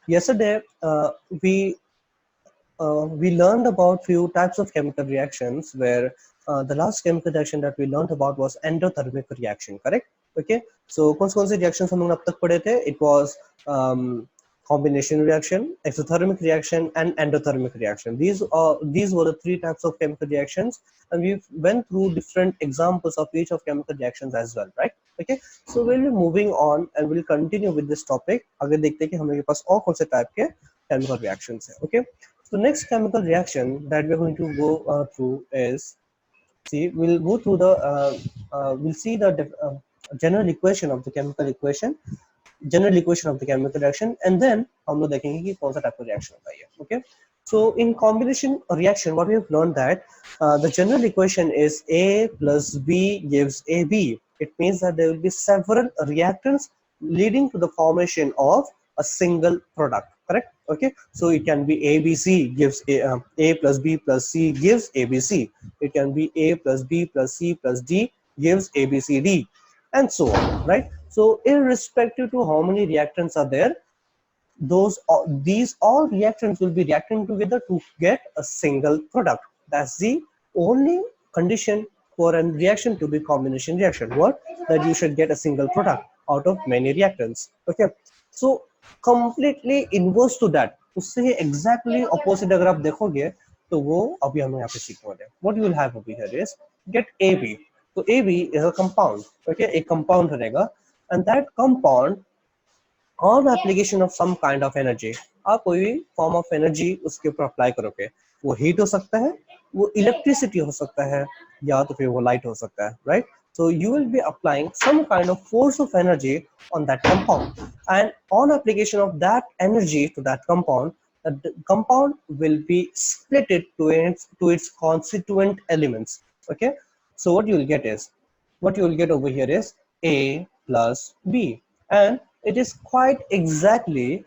Yesterday, we learned about few types of chemical reactions where the last chemical reaction that we learned about was endothermic reaction, correct? Okay, so कौन से reactions हम लोग अब तक पढ़े थे? It was combination reaction, exothermic reaction, and endothermic reaction. These were the three types of chemical reactions, and we went through different examples of each of chemical reactions as well, right? Okay, so we'll be moving on and we'll continue with this topic. आगे देखते हैं कि हमारे पास और कौन से type के chemical reactions हैं. Okay, so next chemical reaction that we're going to go through is, see, we'll go through the we'll see the general equation of the chemical equation, general equation of the chemical reaction, and then हम लोग देखेंगे कि कौन सा type of reaction होता है. Okay, so in combination reaction what we have learned that the general equation is A plus B gives AB. It means that there will be several reactants leading to the formation of a single product, correct? Okay, so it can be ABC gives A plus B plus C gives ABC. It can be A plus B plus C plus D gives ABCD, and so on, right? So irrespective to how many reactants are there, these all reactants will be reacting together to get a single product. That's the only condition for a reaction to be combination reaction. What? That you should get a single product out of many reactants. Okay, so completely inverse to that, उससे exactly opposite अगर आप देखोगे तो वो अभी हमें यहाँ पे सीखने वाले हैं. What you will have over here is get AB. So AB is a compound. Okay, एक compound रहेगा, and that compound on application of some kind of energy, आप कोई भी form of energy उसके ऊपर apply करोगे. वो heat हो सकता है, वो electricity हो सकता है, या तो फिर वो light हो सकता है, right? So you will be applying some kind of force of energy on that compound, and on application of that energy to that compound, the compound will be split it to its constituent elements. Okay, so what you will get over here is A plus B, and it is quite exactly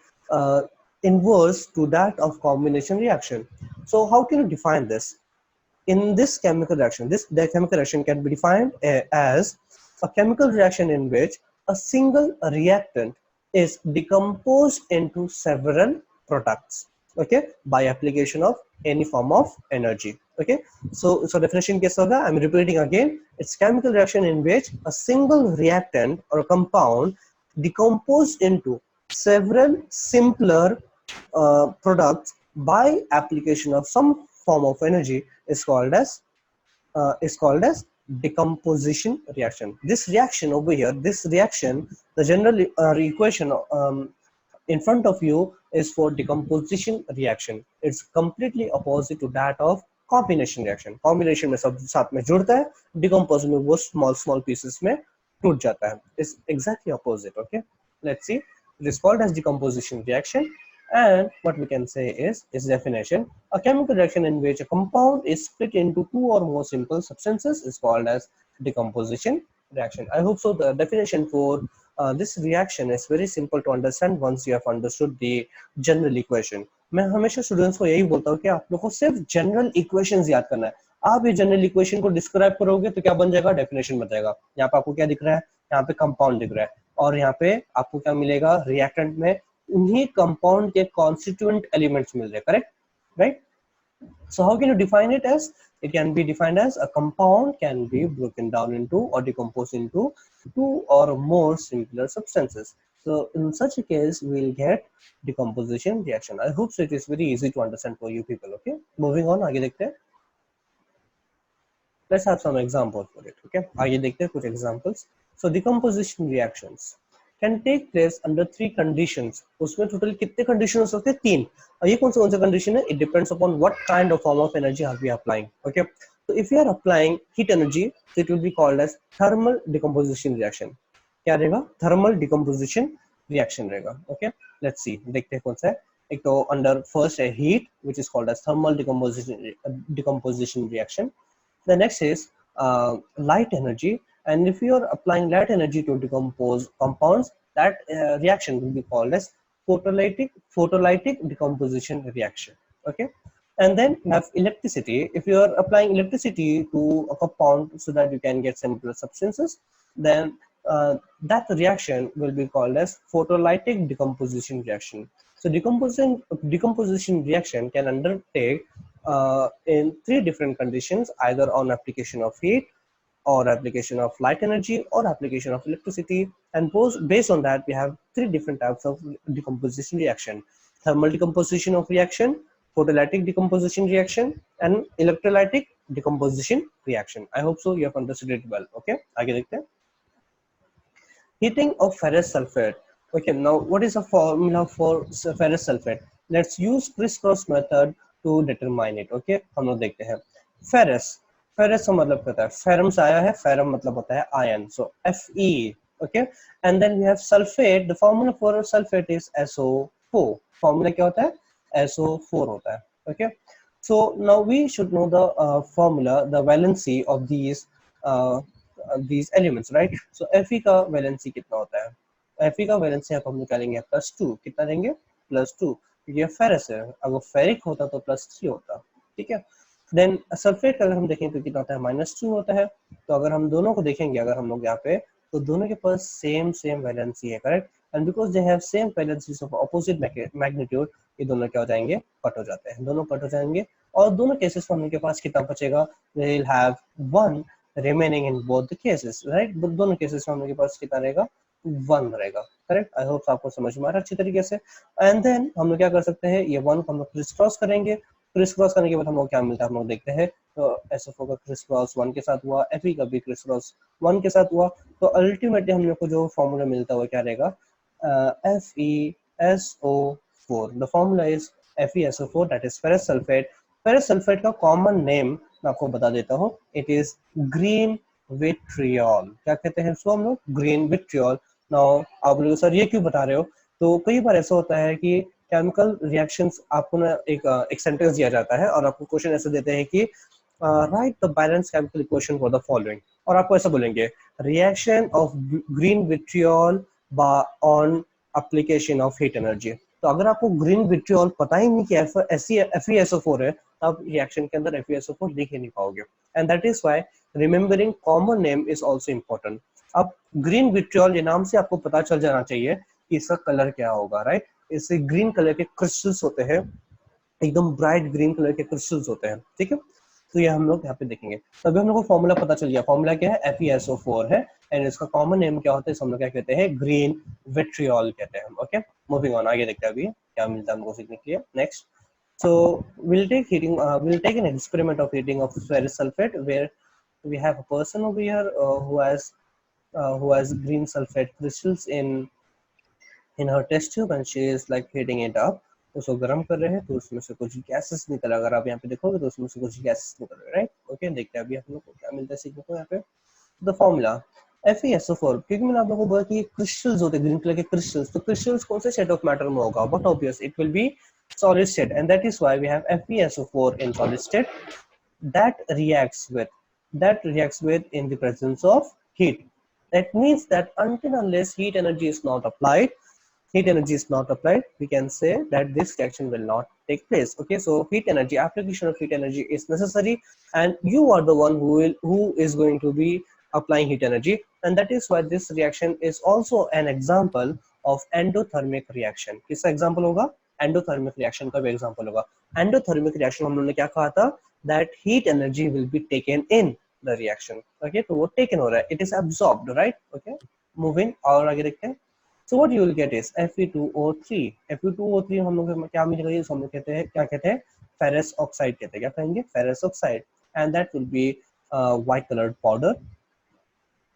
inverse to that of combination reaction. So how can you define this? In this chemical reaction, the chemical reaction can be defined as a chemical reaction in which a single reactant is decomposed into several products, okay, by application of any form of energy. Okay, so definition case hoga, I'm repeating again, it's chemical reaction in which a single reactant or compound decomposed into several simpler products by application of some form of energy is called as decomposition reaction. This reaction over here, this reaction, the general equation in front of you is for decomposition reaction. It's completely opposite to that of combination reaction. Combination में सब साथ में जुड़ता है, decompose में वो small pieces में टूट जाता है. It's exactly opposite. Okay, let's see. It is called as decomposition reaction. And what we can say is its definition: a chemical reaction in which a compound is split into two or more simple substances is called as decomposition reaction. I hope so. The definition for this reaction is very simple to understand once you have understood the general equation. मैं हमेशा students को यही बोलता हूँ कि आप लोगों को सिर्फ जनरल इक्वेशंस याद करना है. आप ये जनरल इक्वेशन को डिस्क्राइब करोगे तो क्या बन जाएगा? डेफिनेशन बन जाएगा. यहाँ पे आपको क्या दिख रहा है? यहाँ पे कंपाउंड दिख रहा है, और यहाँ पे आपको क्या मिलेगा? रिएक्टेंट में उन्हीं कंपाउंड के कॉन्स्टिट्यूएंट एलिमेंट्स मिल रहे हैं, correct? Right? So how can you define it as? It can be defined as a compound can be broken down into or decomposed into two or more simpler substances. So in such a case, we'll get decomposition reaction. I hope so it is very easy to understand for you people. Okay, moving on, आगे देखते हैं. Let's have some examples for it. Okay, आगे देखते हैं कुछ examples. So decomposition reactions can take place under three conditions. उसमें total कितने condition हो सकते हैं? 3. और ये कौन सा condition है? It depends upon what kind of form of energy are we applying. Okay, so if you are applying heat energy, it will be called as thermal decomposition reaction. क्या रहेगा? Thermal decomposition reaction रहेगा. Okay, let's see. देखते हैं कौन सा है. एक तो under first है heat, which is called as thermal decomposition reaction. The next is light energy, and if you are applying light energy to decompose compounds, that reaction will be called as photolytic decomposition reaction. Okay, and then you have electricity. If you are applying electricity to a compound so that you can get simpler substances, then that reaction will be called as photolytic decomposition reaction. So decomposition reaction can undertake in three different conditions, either on application of heat, or application of light energy, or application of electricity. And based on that, we have three different types of decomposition reaction: thermal decomposition of reaction, photolytic decomposition reaction, and electrolytic decomposition reaction. I hope so you have understood it well. Okay, आगे देखते हैं. Heating of ferrous sulfate. Okay, now what is the formula for ferrous sulfate? Let's use crisscross method to determine it. Okay, हम लोग देखते हैं. Ferrous, ferrous का मतलब क्या होता है? Ferrum से आया है, ferrum मतलब होता है iron. So Fe. Okay, and then we have sulfate. The formula for sulfate is SO4. Formula क्या होता है? SO4 होता है. Okay, so now we should know the formula, the valency of these elements, right? So Fe का valency कितना होता है? Fe का वैलेंसी यहाँ पर हम निकालेंगे +2. कितना देंगे? +2, क्योंकि ये फेरस है. अगर फेरिक होता तो +3 होता. ठीक है. देन सल्फेट का अगर हम देखें तो कितना होता है? -2 होता है. तो अगर हम दोनों को देखेंगे, अगर हम लोग यहाँ पे, तो दोनों के पास सेम वैलेंसी है, correct. And because they have same valencies of opposite magnitude, ये दोनों क्या हो जाएंगे? कट हो जाते हैं. दोनों कट हो जाएंगे. और दोनों केसेस में हमके पास कितना बचेगा? They will have 1 remaining in both the cases, right? दोनों केसेस में हम लोग के पास कितना रहेगा? 1 रहेगा, करेक्ट. आई होप आपको समझ में आ रहा है अच्छी तरीके से. एंड देन हम लोग क्या कर सकते हैं? ये 1 को हम लोग क्रिस क्रॉस करेंगे. क्रिस क्रॉस करने के बाद हम लोग क्या मिलता है? हम लोग देखते हैं. तो SO4 का क्रिस क्रॉस 1 के साथ हुआ, Fe का भी क्रिस क्रॉस 1 के साथ हुआ. तो अल्टीमेटली हम लोग को जो फॉर्मूला मिलता है वो क्या रहेगा? FeSO4. The formula is FeSO4, that is ferrous sulphate. Ferrous sulphate का कॉमन नेम मैं आपको बता देता हूँ. It is green vitriol. क्या कहते हैं इसको हम लोग? Green vitriol. नाउ आप लोग सर ये क्यों बता रहे हो? तो कई बार ऐसा होता है कि केमिकल रिएक्शंस आपको ना एक सेंटेंस दिया जाता है और आपको क्वेश्चन ऐसे देते हैं कि right the balance chemical equation for the following, और आपको ऐसा बोलेंगे reaction of green vitriol on application of heat energy. तो अगर आपको ग्रीन विट्रियोल पता ही नहीं कि FeSO4 है, आप रिएक्शन के अंदर FeSO4 लिख ही नहीं पाओगे. And that is why remembering common name is also important. अब ग्रीन विट्रियोल, ये नाम से आपको पता चल जाना चाहिए कि इसका कलर क्या होगा, राइट. इससे ग्रीन कलर के क्रिस्टल्स होते हैं, एकदम ब्राइट ग्रीन कलर के क्रिस्टल्स होते हैं. ठीक है, तो ये हम लोग यहाँ पे देखेंगे. तो अभी हम लोग को फॉर्मूला पता चल गया. फॉर्मूला क्या है? FeSO4 है. एंड इसका कॉमन नेम क्या होता है? हम लोग क्या कहते हैं? ग्रीन विट्रियोल कहते हैं. ओके, मूविंग ऑन, आगे देखते हैं अभी क्या मिलता है हमको सीखने के लिए. Next, so we'll take an experiment of heating of ferrous sulfate, where we have a person over here who has green sulfate crystals in her test tube, and she is like heating it up. उसको गर्म कर रहे हैं तो उसमें से कुछ gases निकल रहा है. अगर आप यहाँ पे देखोगे तो उसमें से कुछ गैसेस निकल रहे हैं, राइट. ओके, देखते हैं अभी हम लोग को क्या मिलता है सीखने को यहाँ पे. द फॉर्मूला FeSO4, क्योंकि मैंने आप लोगों को बोला कि क्रिस्टल्स होते हैं, ग्रीन कलर के क्रिस्टल्स. तो क्रिस्टल्स कौन से स्टेट ऑफ मैटर में होगा? But obvious it will be solid state, and that is why we have FeSO4 in solid state that reacts with in the presence of heat. That means that until unless heat energy is not applied, we can say that this reaction will not take place. Okay, so application of heat energy is necessary, and you are the one who is going to be applying heat energy, and that is why this reaction is also an example of endothermic reaction. किसका example होगा? Endothermic reaction का भी example होगा. Endothermic reaction हम लोगों ने क्या कहा था? That heat energy will be taken in the reaction. Okay, तो वो टेकन हो रहा है, it is absorbed, right. Okay, moving और आगे देखते हैं. सो what you will get is Fe2O3. Fe2O3 हम लोग क्या मिलेगा? ये हम लोग कहते हैं फेरस ऑक्साइड कहते हैं. क्या कहेंगे? Ferrous oxide. And that will be white coloured powder.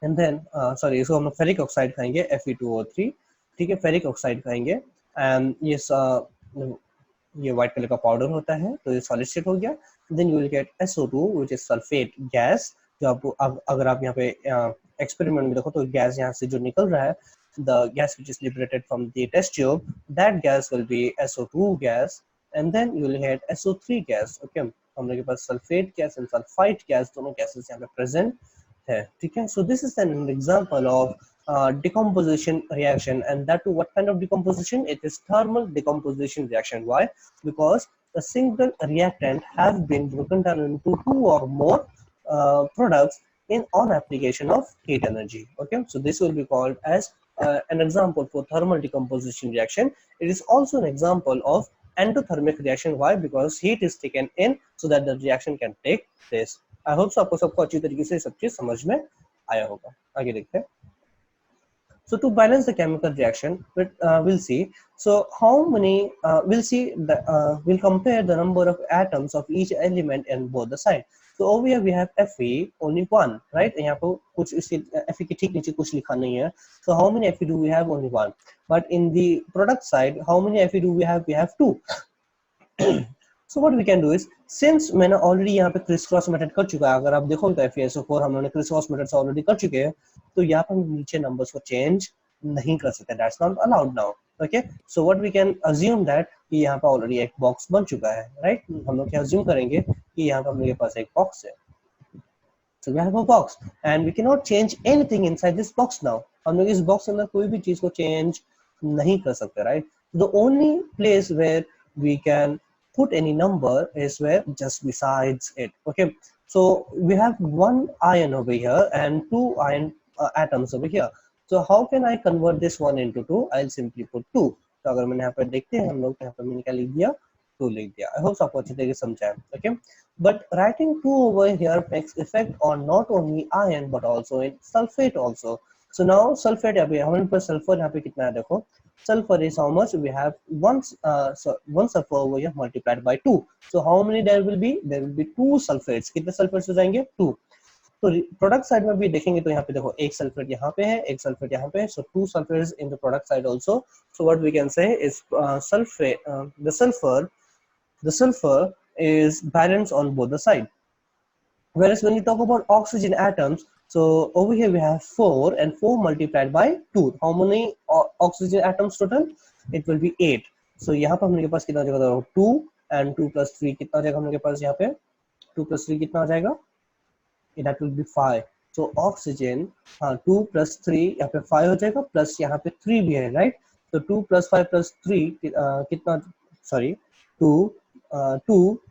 And then sorry, इसको हम लोग फेरिक ऑक्साइड खाएंगे, Fe2O3. ठीक है, फेरिक ऑक्साइड खाएंगे. एंड ये व्हाइट कलर का पाउडर होता है, तो ये सॉलिड स्टेट हो गया. Then you will get SO2 which is sulphate gas. जो आपको अगर आप यहाँ पे एक्सपेरिमेंट में देखो तो गैस यहाँ से जो निकल रहा है, the gas which is liberated from the test tube, that gas will be SO2 gas. And then you will get SO3 gas. Okay, हम लोग के पास sulphate gas and sulphide gas दोनों गैसेस यहाँ पे प्रेजेंट है. ठीक है, so this is an example of decomposition reaction, and that too what kind of decomposition? It is thermal decomposition reaction. Why? Because a single reactant has been broken down into 2 or more products on application of heat energy. Okay, so this will be called as an example for thermal decomposition reaction. It is also an example of endothermic reaction. Why? Because heat is taken in so that the reaction can take place. I hope so आपको सबको अच्छी तरीके से सब चीज समझ में आया होगा. आगे देखते हैं. So to balance the chemical reaction, we'll see. So how many? We'll compare the number of atoms of each element in both the sides. So over here we have Fe only one, right? यहाँ पे कुछ इसके Fe के ठीक नीचे कुछ लिखा नहीं है. So how many Fe do we have? Only one. But in the product side, how many Fe do we have? We have two. So what we can do is, since मैंने already यहाँ पे criss cross method कर चुका है, अगर आप देखो तो FeSO4 हम लोगों ने क्रिस क्रॉस मेथड से ऑलरेडी कर चुके हैं, तो यहाँ पर हम नीचे नंबर्स को चेंज नहीं कर सकते. That's not allowed now. Okay, so what we can assume that कि यहाँ पे ऑलरेडी एक बॉक्स बन चुका है, राइट? हम लोग क्या assume करेंगे कि यहाँ पे हम लोग के पास एक बॉक्स है. So we have a box and we cannot change anything inside this box now. हम लोग इस बॉक्स के अंदर कोई भी चीज को चेंज नहीं कर सकते, right? The only place where we can put any number is where just besides it. Okay, so we have one ion over here and two ion atoms over here. So how can I convert this one into two? I'll simply put two. तो अगर मैंने यहाँ पर देखते हैं हम लोग यहाँ पर मैंने क्या लिख दिया, टू लिख दिया. आई होप आपको अच्छी तरीके से समझा है. Okay, but writing 2 over here makes effect on not only iron but also in sulfate also. So now sulfate अभी हमारे पास sulfur यहाँ पे कितना है देखो. Sulfur is how much? We have one sulfur over here multiplied by 2. So how many there will be? There will be 2 sulfates. कितने sulfates हो जाएंगे? 2. तो प्रोडक्ट साइड में भी देखेंगे तो यहाँ पे देखो एक सल्फेट यहाँ पे है, एक सल्फेट यहाँ पे है. So 2 sulfates in the product side also. So what we can say is the sulfur is balanced on both the side. Whereas when you talk about oxygen atoms, so over here we have 4 and 4 multiplied by 2. How many oxygen atoms total? It will be 8. So यहाँ पर हम लोग के पास कितना हो जाएगा? 2 and 2 plus 3 कितना हो जाएगा हम लोग के पास यहाँ पे? 2 plus 3 कितना हो जाएगा? That will be 5. So oxygen 2 plus 3 यहाँ पे 5 हो जाएगा, plus यहाँ पे 3 भी है, right? So 2 plus 5 plus 3 कितना? Sorry, 2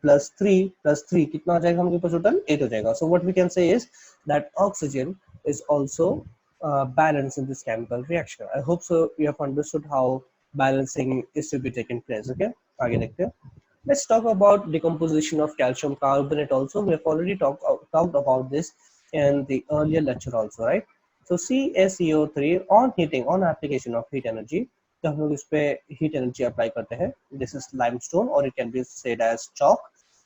plus 3 plus 3 कितना हो जाएगा हम लोग के पास टोटल? 8 हो जाएगा. So what we can say is that oxygen is also balanced in this chemical reaction. I hope so you have understood how balancing is to be taken place. Okay, आगे देखते हैं. Let's talk about decomposition of calcium carbonate also. We have already talked about this in the earlier lecture also, right? So CaCO3 on heating, on application of heat energy, तो हम लोग इस पे heat energy apply करते हैं. This is limestone or it can be said as chalk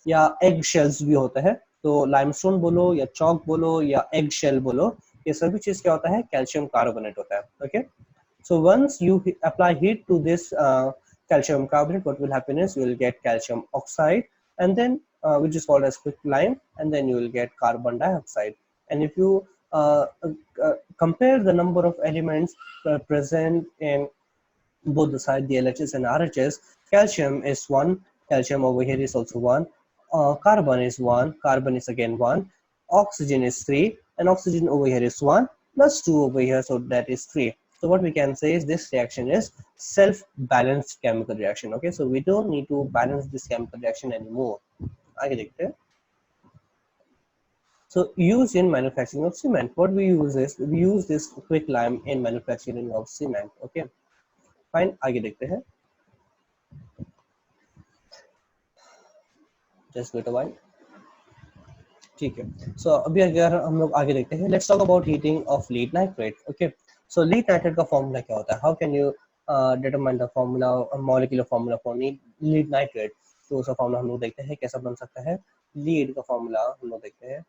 या egg shells भी होता है. तो limestone बोलो या chalk बोलो या egg shell बोलो, ये सभी चीज क्या होता है? Calcium carbonate होता है. Okay. So once you apply heat to this calcium carbonate, what will happen is you will get calcium oxide and then which is called as quicklime, and then you will get carbon dioxide. And if you compare the number of elements present in both the side, the LHS and RHS, calcium is 1, calcium over here is also 1, carbon is 1, carbon is again 1, oxygen is 3, and oxygen over here is 1 plus 2 over here, so that is 3. So what we can say is this reaction is self-balanced chemical reaction. Okay, so we don't need to balance this chemical reaction anymore. आगे देखते हैं. So used in manufacturing of cement, what we use is we use this quicklime in manufacturing of cement. Okay, fine. आगे देखते हैं. Just wait a while. ठीक है. So अभी अगर हम लोग आगे देखते हैं, let's talk about heating of lead nitrate. Okay. So lead nitrate का फॉर्मूला क्या होता है? How can you determine the formula, molecular formula for lead nitrate? तो उसका फॉर्मूला हम लोग देखते हैं कैसा बन सकता है. लीड का फॉर्मूला हम लोग देखते हैं.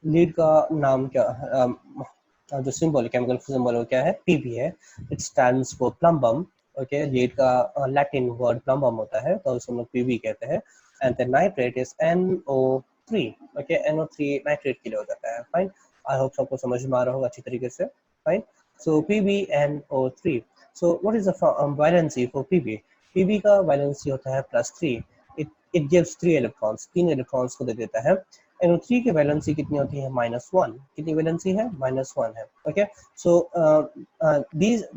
लीड का नाम क्या, जो सिंबल केमिकल सिंबल क्या है? Pb है. It stands for plumbum. Okay, lead का लैटिन वर्ड plumbum होता है, तो उसे हम लोग Pb कहते हैं. And the nitrate is NO3. Okay, NO3 nitrate के लिए हो जाता है. Fine. I hope सबको समझ में आ रहा होगा अच्छी तरीके से. Fine. So PbNO3. So what is the valency for Pb? Pb का valency होता है +3. It gives 3 electrons. 3 electrons को दे देता है. NO3 की वैलेंसी कितनी होती है? -1. कितनी वैलेंसी है? -1 है. Okay. So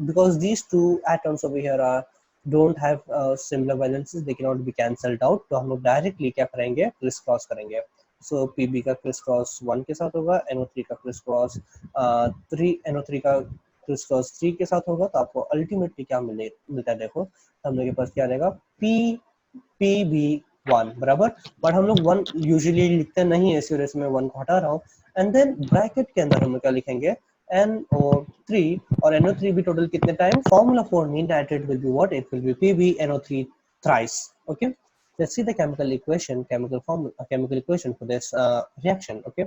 because these two atoms over here don't have similar valencies, they cannot be cancelled out. तो हम लोग डायरेक्टली क्या करेंगे? क्रिस क्रॉस करेंगे. So Pb का क्रिस क्रॉस 1 के साथ होगा, NO3 का क्रिस क्रॉस 3, NO3 का क्रिस्टोस 3 के साथ होगा तो आपको अल्टीमेटली क्या मिलता है, देखो हम लोग के पास क्या रहेगा PB1 बराबर, बट हम लोग 1 यूजुअली लिखते नहीं है, इसी वजह से मैं 1 को हटा रहा हूँ। एंड देन ब्रैकेट के अंदर हम लोग क्या लिखेंगे NO3, और NO3 भी टोटल कितने time, formula for mean that it will be what, it will be PbNO3 thrice. Okay, let's see the chemical equation, chemical equation for this reaction. Okay,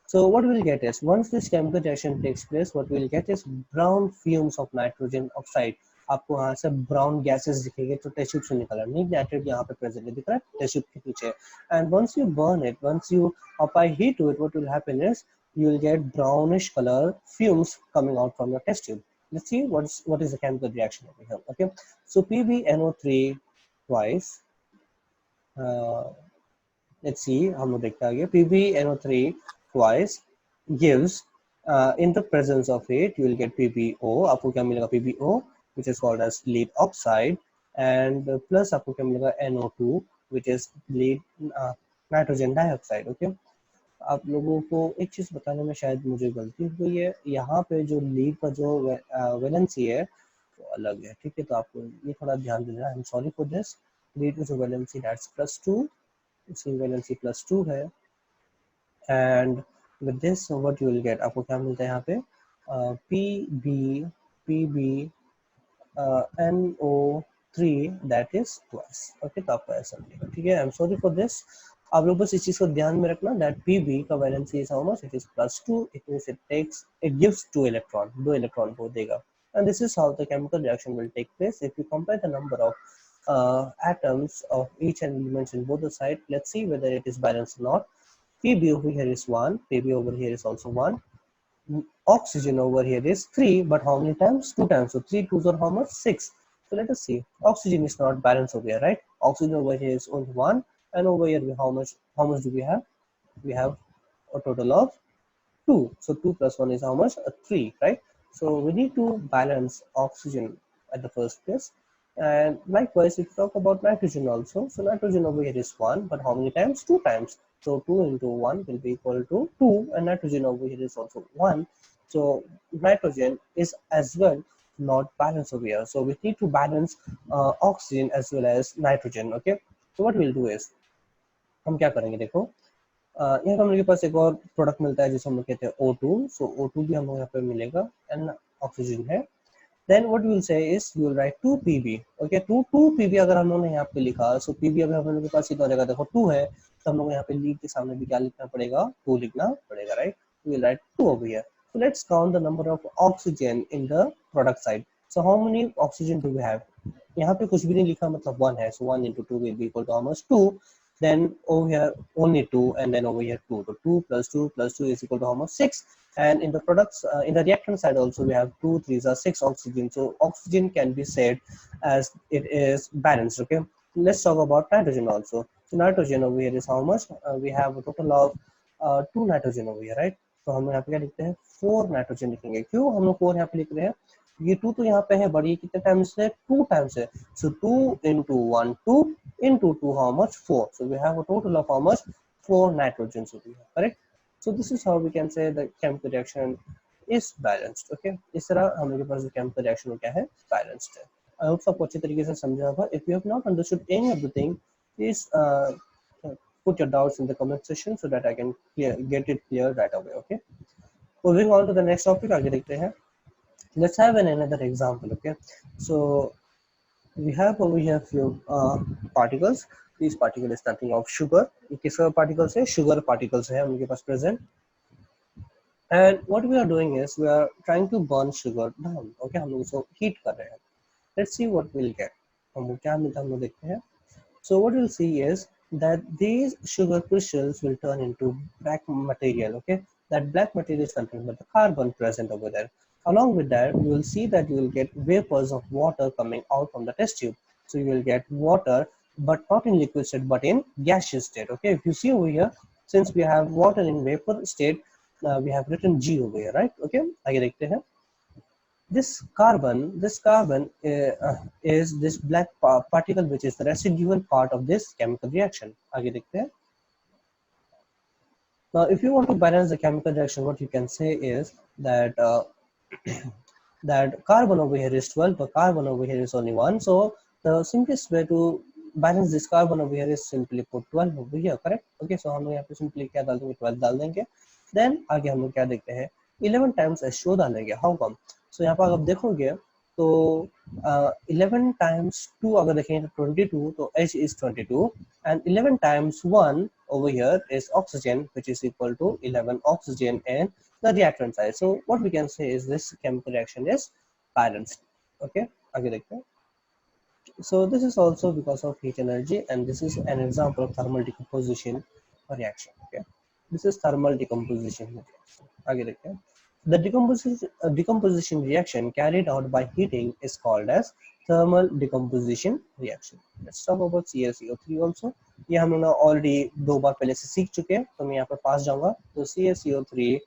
so what we'll get is, once this chemical reaction takes place, what we'll get is brown fumes of nitrogen oxide. आपको यहाँ से brown gases दिखेंगे जो test tube से निकल रहा है, NEET nitrate यहाँ पे प्रेजेंट दिख रहा है टेस्ट ट्यूब के पीछे। And once you burn it, once you apply heat to it, what will happen is you will get brownish color fumes coming out from your test tube. Let's see what is the chemical reaction over here. Okay, so PbNO3 twice, let's see, हम लोग देखते हैं आगे, PbNO3 twice gives in the presence of it you will get PbO, आपको क्या मिलेगा PbO which is called as lead oxide, and plus आपको क्या मिलेगा NO2 which is lead nitrogen dioxide. Okay, आप लोगों को एक चीज बताने में शायद मुझे गलती हुई है, यहाँ पे जो लीड का जो वैलेंसी है वो अलग है, ठीक है, तो आपको ये थोड़ा ध्यान देना। I am sorry for this. Lead की जो वैलेंसी दैट्स +2, इसकी वैलेंसी +2 है, and with this what you will gate, आपको क्या मिलता है यहाँ पे PB NO3 that is twice. Okay, तो आपको ऐसा मिलेगा, ठीक है। I am sorry for this. आप लोग बस इस चीज को ध्यान में रखना दैट PB का valency is how much, it is +2, it means it gives 2 electron, 2 electron को देगा। And this is how the chemical reaction will take place. If you compare the number of atoms of each elements in both the side, let's see whether it is balanced or not. PB over here is 1, PB over here is also 1, oxygen over here is 3, but how many times? 2 times. So 3 2s are how much? 6. So let us see. Oxygen is not balanced over here, right? Oxygen over here is only 1, and over here how much do we have? We have a total of 2. So 2 plus 1 is how much? 3, right? So we need to balance oxygen at the first place. And likewise, if you talk about nitrogen also, so nitrogen over here is 1, but how many times? 2 times. So 2 into 1 will be equal to 2, and nitrogen over here is also 1. So nitrogen is as well not balanced over here. So we need to balance oxygen as well as nitrogen. Okay, so what we'll do is, हम क्या करेंगे, देखो यहाँ हम लोग के पास एक और प्रोडक्ट मिलता है जिसे हम लोग कहते हैं O2. सो O2 भी हम लोग यहाँ पे मिलेगा, एंड ऑक्सीजन है। Then what will say is you will write 2Pb. Okay, 2Pb अगर हम लोगों ने यहाँ पे लिखा, सो Pb अगर हम लोग के पास कितना हो जाएगा, देखो 2 है, तो हम लोग यहाँ पे लीड के सामने भी क्या लिखना पड़ेगा, 2 लिखना पड़ेगा, right? We will write 2 over here. So let's count the number of oxygen in the product side. So how many oxygen do we have? यहाँ पे कुछ भी नहीं लिखा, मतलब 1 है, सो 1 into 2 will be equal to how much? 2. Then over here only 2, and then over here 2. So 2 plus 2 plus 2 is equal to how much? 6. And in the products, in the reactant side also, we have 2 3s are 6 oxygen. So oxygen can be said as it is balanced. Okay, let's talk about nitrogen also. So nitrogen over here is how much? We have a total of 2 nitrogen over here, right? तो हम यहाँ पे क्या लिखते हैं, 4 nitrogen लिखेंगे। क्यों हम लोग 4 यहाँ पे लिख रहे हैं? ये 2 तो यहाँ पे है, बट ये कितने टाइम्स है? 2 टाइम्स है। So 2 into 1 2 into 2 how much? 4. So we have a total of how much? 4 nitrogens over here, correct? So this is how we can say the chemical reaction is balanced. Okay, इस तरह हमारे पास जो chemical reaction क्या है, balanced है। I hope सबको अच्छी तरीके से समझा होगा। If you have not understood any of the thing, please put your doubts in the comment section so that I can get it clear right away. Okay, moving on to the next topic, आगे देखते हैं। Let's have another example. Okay, so we have over here few particles. These particle is nothing of sugar. किसका particles है? Sugar particles है उनके पास present. And what we are doing is we are trying to burn sugar down. Okay, हम लोग इसको heat कर रहे हैं. Let's see what we'll get. हमको क्या मिलता है हम लोग देखते हैं. So what we'll see is that these sugar crystals will turn into black material. Okay, that black material is contained by the carbon present over there. Along with that, you will see that you will get vapors of water coming out from the test tube. So you will get water, but not in liquid state, but in gaseous state. Okay, if you see over here, since we have water in vapor state, we have written G over here, right? Okay, आगे देखते हैं. This carbon is this black particle which is the residual part of this chemical reaction. आगे देखते हैं. Now, if you want to balance the chemical reaction, what you can say is that that carbon over here is 12 but carbon over here is only 1, so the simplest way to balance this carbon over here is simply put 12 over here, correct? Okay, so हम लोग यहाँ पे simply क्या डाल देंगे, 12 डाल देंगे. Then आगे हम लोग क्या देखते हैं, 11 times H2 डालेंगे. How come? So यहाँ पर अगर देखोगे तो 11 times 2 अगर देखेंगे तो 22, तो H is 22 and 11 times 1 over here is oxygen, which is equal to 11 oxygen in the reactant side. So what we can say is this chemical reaction is balanced. Okay, आगे देखते हैं. So this is also because of heat energy, and this is an example of thermal decomposition reaction. Okay, this is thermal decomposition reaction. आगे देखते हैं. The decomposition reaction carried out by heating is called as thermal decomposition reaction. Let's talk about CaCO3 also. ये हम लोग already 2 बार पहले से सीख चुके हैं, तो मैं यहाँ पर पास जाऊंगा. तो CaCO3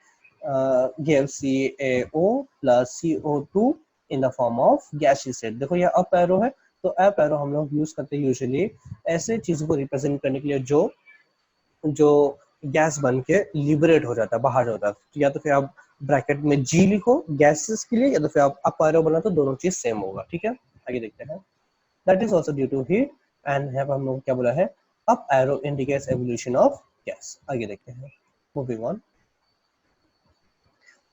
gives CaO plus CO2 in the form of gaseous state. देखो ये अप एरो है, तो अप एरो हम लोग यूज करते हैं यूजुअली ऐसे चीजों को रिप्रेजेंट करने के लिए जो गैस बन के लिबरेट हो जाता है, बाहर होता है. तो या तो फिर आप ब्रैकेट में G लिखो गैसेस के लिए, या तो फिर आप अप एरो बना तो दोनों चीज सेम होगा. ठीक है, आगे देखते हैं. That is also due to heat, and यहाँ पर हम लोग क्या बोला है, up arrow indicates evolution of gas. आगे देखते हैं. Moving on,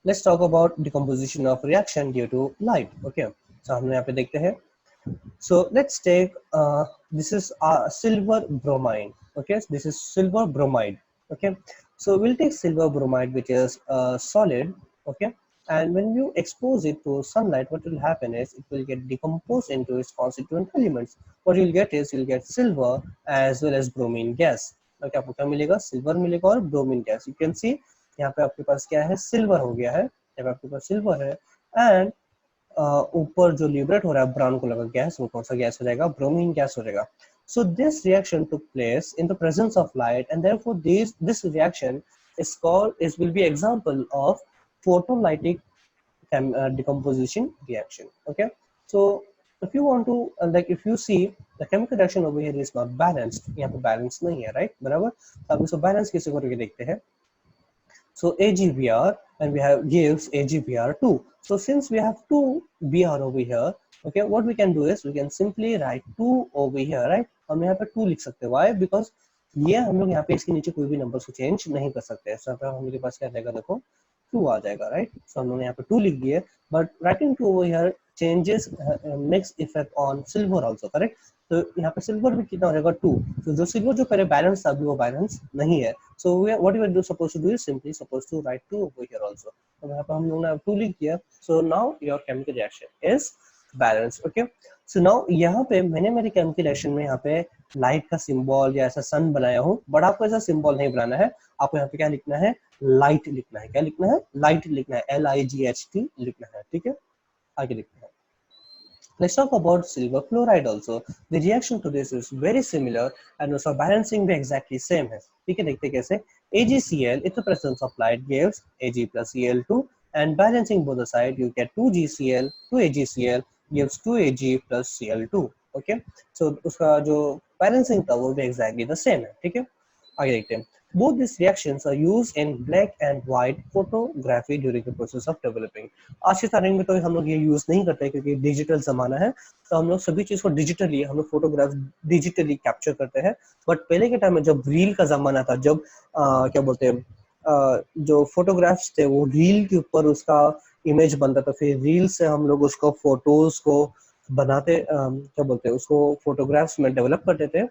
let's talk about decomposition of reaction due to light. Okay, so हम यहाँ पे देखते हैं. So let's take this is silver bromide. Okay, this is silver bromide. Okay, so we'll take silver bromide, which is solid. Okay, and when you expose it to sunlight, what will happen is it will get decomposed into its constituent elements. What you'll get is you'll get silver as well as bromine gas. Okay, आपको क्या मिलेगा, silver मिलेगा और bromine gas. You can see यहाँ पे आपके पास क्या है, सिल्वर हो गया है, यहाँ पे आपके पास सिल्वर है, एंड ऊपर जो लिबरेट हो रहा है ब्राउन कलर का गैस, वो कौन सा गैस हो जाएगा, ब्रोमीन गैस हो जाएगा. So this reaction took place in the presence of light, and therefore this reaction will be example of photolytic decomposition reaction. Okay, so if you want to if you see the chemical reaction over here is not balanced, यहाँ पे balance नहीं है, right? बराबर. अब इसको balance कैसे करके देखते हैं. So AgBr, and we have gives AgBr2. So since we have 2 Br over here, okay, what we can do is we can simply write 2 over here, right? हम यहाँ पे 2 लिख सकते हैं. Why? Because ये हम लोग यहाँ पे इसके नीचे कोई भी नंबर को चेंज नहीं कर सकते. So हमारे पास क्या रहेगा, देखो 2 आ जाएगा, right? So हम लोग यहाँ पे 2 लिख दिए, but writing 2 over here changes makes effect on silver also, correct? तो यहाँ पे सिल्वर भी कितना हो जाएगा, 2. तो जो सिल्वर जो पहले बैलेंस था अभी वो बैलेंस नहीं है. So what you are supposed to do is simply supposed to write 2 over here also. तो यहाँ पे हम लोग ने 2 लिख दिया. So now your chemical reaction is balanced. Okay, so now यहाँ पे मैंने मेरे केमिकल रिएक्शन में यहाँ पे लाइट का सिंबल या ऐसा सन बनाया हूँ, बट आपको ऐसा सिंबल नहीं बनाना है. आपको यहाँ पे क्या लिखना है, लाइट लिखना है. क्या लिखना है, लाइट लिखना है, LIGHT लिखना है. ठीक है, आगे लिखते हैं. Let's talk about silver chloride also. The reaction to this is very similar, and also balancing भी exactly same है. ठीक है, देखते हैं कैसे. AgCl in the presence of light gives Ag plus Cl2, and balancing both the side you get 2GCl, 2AgCl gives 2Ag plus Cl2. Okay, so उसका जो balancing था वो भी exactly the same है. ठीक है, आगे देखते हैं. Both these reactions are used in black and white photography during the process of developing. आज के तारीख में तो हम लोग ये यूज नहीं करते क्योंकि डिजिटल जमाना है, तो हम लोग सभी चीज को डिजिटली हम लोग फोटोग्राफ डिजिटली कैप्चर करते हैं. बट पहले के टाइम में जब रील का जमाना था, जब क्या बोलते हैं जो फोटोग्राफ्स थे वो रील के ऊपर उसका इमेज बनता था, फिर रील से हम लोग उसको फोटोज को बनाते क्या बोलते हैं उसको फोटोग्राफ्स में डेवलप करते थे.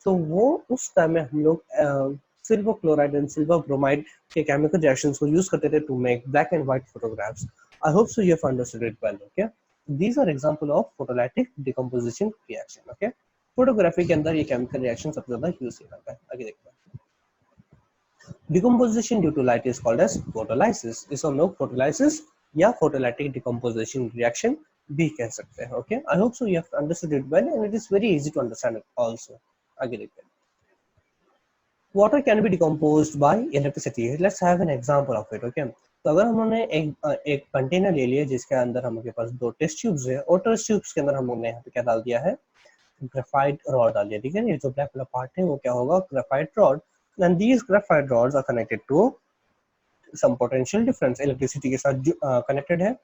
तो वो उस टाइम में हम लोग silver chloride and silver bromide के chemical reactions को use करते थे to make black and white photographs. I hope so you have understood it well. Okay, these are example of photolytic decomposition reaction. Okay, photography के अंदर ये chemical reaction सबसे ज़्यादा use किया जाता है. आगे देखते हैं. Decomposition due to light is called as photolysis. इसे हम लोग photolysis या photolytic decomposition reaction भी कह सकते हैं. Okay, I hope so you have understood it well, and it is very easy to understand it also. आगे देखते हैं. Water can be decomposed by electricity. Let's have an example of it. Okay, तो अगर हमने एक container ले लिया जिसके अंदर हमारे पास 2 टेस्ट ट्यूब्स है, और टेस्ट ट्यूब्स के अंदर हम लोग ने यहाँ पे क्या डाल दिया है, ग्रेफाइट रॉड डाल दिया. ठीक है, ये जो ब्लैक वाला पार्ट है वो क्या होगा, graphite rod. And these graphite rods are connected to some potential difference. Electricity के साथ कनेक्टेड है.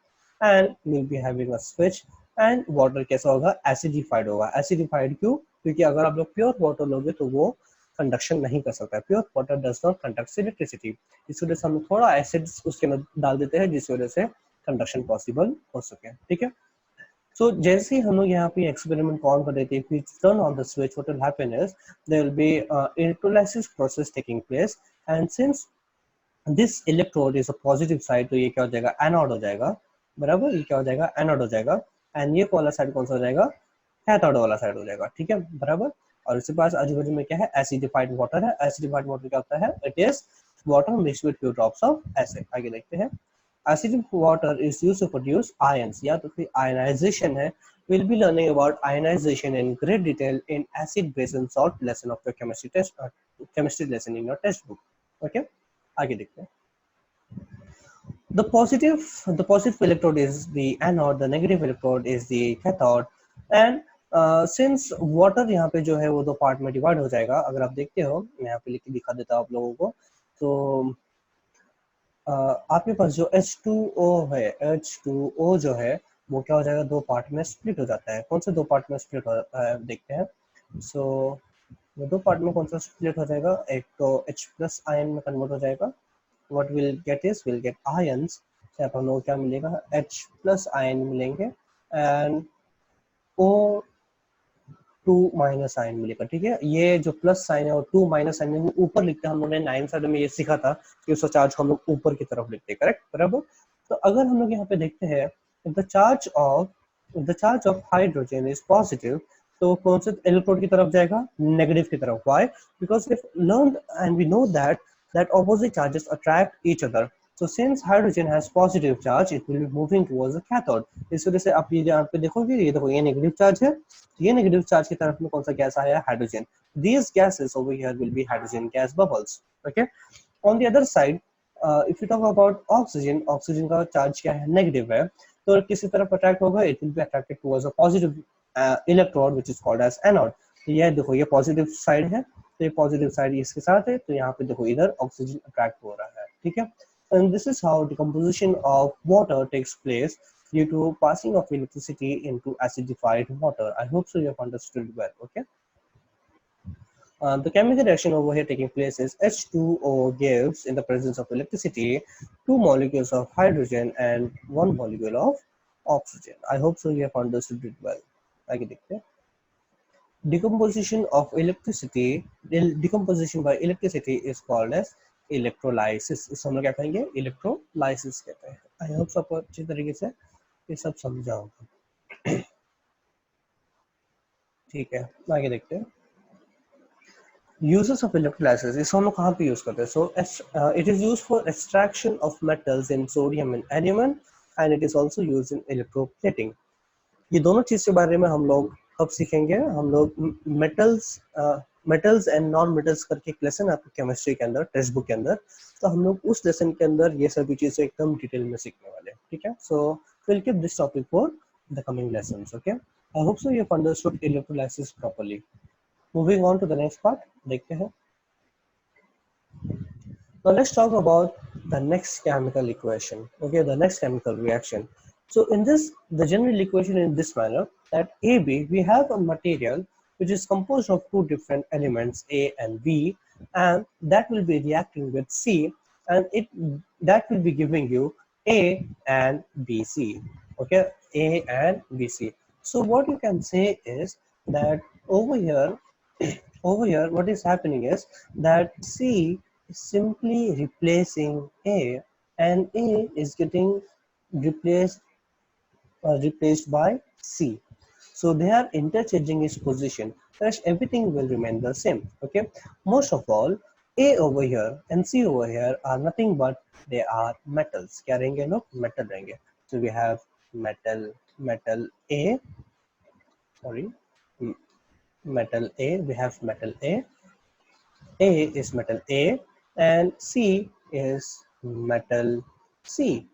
and we'll be having a switch. and water कैसा होगा, acidified होगा. acidified क्यों? क्योंकि अगर आप लोग प्योर वाटर लोगे तो वो कंडक्शन नहीं कर सकता. Pure water does not conduct electricity. इस वजह से हम थोड़ा एसिड्स उसके अंदर डाल देते हैं जिस वजह से कंडक्शन पॉसिबल हो सके. ठीक है. So जैसे ही हम लोग यहाँ पे एक्सपेरिमेंट ऑन कर देते हैं, if we turn on the switch, what will happen is there will be electrolysis process taking place, and since this electrode is a positive side, तो ये क्या हो जाएगा, एनोड हो जाएगा. बराबर, ये क्या हो जाएगा, एनोड हो जाएगा. एंड ये वाला साइड कौन सा हो जाएगा, कैथोड वाला साइड हो जाएगा. ठीक है, बराबर. और इसके पास आजू बाजू में क्या है, एसिडिफाइड वाटर है. एसिडिफाइड वाटर क्या होता है, it is water mixed with few drops of acid. आगे देखते हैं. Acidic water is used to produce ions, या तो फिर ionization है. We'll be learning about ionization in great detail in acid base and salt lesson of your chemistry test, chemistry lesson in your textbook. Okay, आगे देखते हैं. The positive electrode is the anode, the negative electrode is the cathode, and since water यहाँ पे जो है वो दो part में डिवाइड हो जाएगा. अगर आप देखते हो, मैं यहाँ पे लिख के दिखा देता हूँ आप लोगों को. तो आपके पास जो H2O है, H2O जो है वो क्या हो जाएगा, दो पार्ट में स्प्लिट हो जाता है. कौन से दो पार्ट में स्प्लिट हो जाता है देखते हैं. सो वो दो पार्ट में कौन सा स्प्लिट हो जाएगा, एक तो H प्लस आयन में कन्वर्ट हो जाएगा. What will get is, will get ions. हम लोग क्या मिलेगा, H प्लस आयन मिलेंगे and O two minus sign मिलेगा. ठीक है, ये जो प्लस साइन है और टू माइनस साइन है ऊपर लिखते हैं. हम लोगों ने 9th स्टैंडर्ड में ये सीखा था कि उसका चार्ज हम लोग ऊपर की तरफ लिखते हैं. करेक्ट, बराबर. तो अगर हम लोग यहाँ पे देखते हैं the charge of hydrogen is positive, तो कौन से इलेक्ट्रोड की तरफ जाएगा, नेगेटिव की तरफ. Why? Because we learned and we know that opposite charges attract each other. So since hydrogen has positive charge, it will be moving towards the cathode. इस वजह से आप ये यहाँ पे देखोगे, ये देखो ये नेगेटिव चार्ज है. ये नेगेटिव चार्ज की तरफ में कौन सा गैस आया, hydrogen. These gases over here will be hydrogen gas bubbles. Okay. On the other side, if you talk about oxygen, oxygen का चार्ज क्या है, नेगेटिव है. तो किसी तरफ अट्रैक्ट होगा, it will be attracted towards a positive electrode which is called as anode. ये देखो ये पॉजिटिव साइड है, तो ये पॉजिटिव साइड इसके साथ है, तो यहाँ पे देखो इधर ऑक्सीजन अट्रैक्ट हो रहा है. ठीक है. And this is how decomposition of water takes place due to passing of electricity into acidified water. I hope so you have understood well. Okay. The chemical reaction over here taking place is H2O gives, in the presence of electricity, two molecules of hydrogen and one molecule of oxygen. I hope so you have understood it well. आगे देखते हैं. Decomposition by electricity is called as electrolysis. इस हम लोग क्या कहेंगे, electrolysis कहते हैं. आई होप सबको अच्छी तरीके से ये सब समझा होगा. ठीक है, आगे देखते हैं. Uses of electrolysis, इस हम लोग कहाँ पे यूज करते हैं. So it is used for extraction of metals in sodium and aluminum, and it is also used in electroplating. ये दोनों चीज के बारे में हम लोग कब सीखेंगे, हम लोग मेटल्स एंड नॉन मेटल्स करके एक लेसन आपको केमिस्ट्री के अंदर, टेक्स्ट बुक के अंदर, तो हम लोग उस लेसन के अंदर ये सभी चीजें एकदम डिटेल में सीखने वाले हैं. ठीक है. So will keep this topic for the coming lessons. Okay, I hope so you have understood electrolysis properly. Moving on to the next part, देखते हैं. Now let's talk about the next chemical equation. Okay, the next chemical reaction. So in this, the general equation in this manner, that AB, we have a material which is composed of two different elements, A and B, and that will be reacting with C, and that will be giving you A and BC. Okay, A and BC. So what you can say is that over here, what is happening is that C is simply replacing A, and A is getting replaced by C. So they are interchanging its position. Thus everything will remain the same. Okay. Most of all, A over here and C over here are nothing but they are metals. क्या रहेंगे लोग? Metal रहेंगे. So we have metal A. Sorry. Metal A. We have metal A. A is metal A and C is metal C.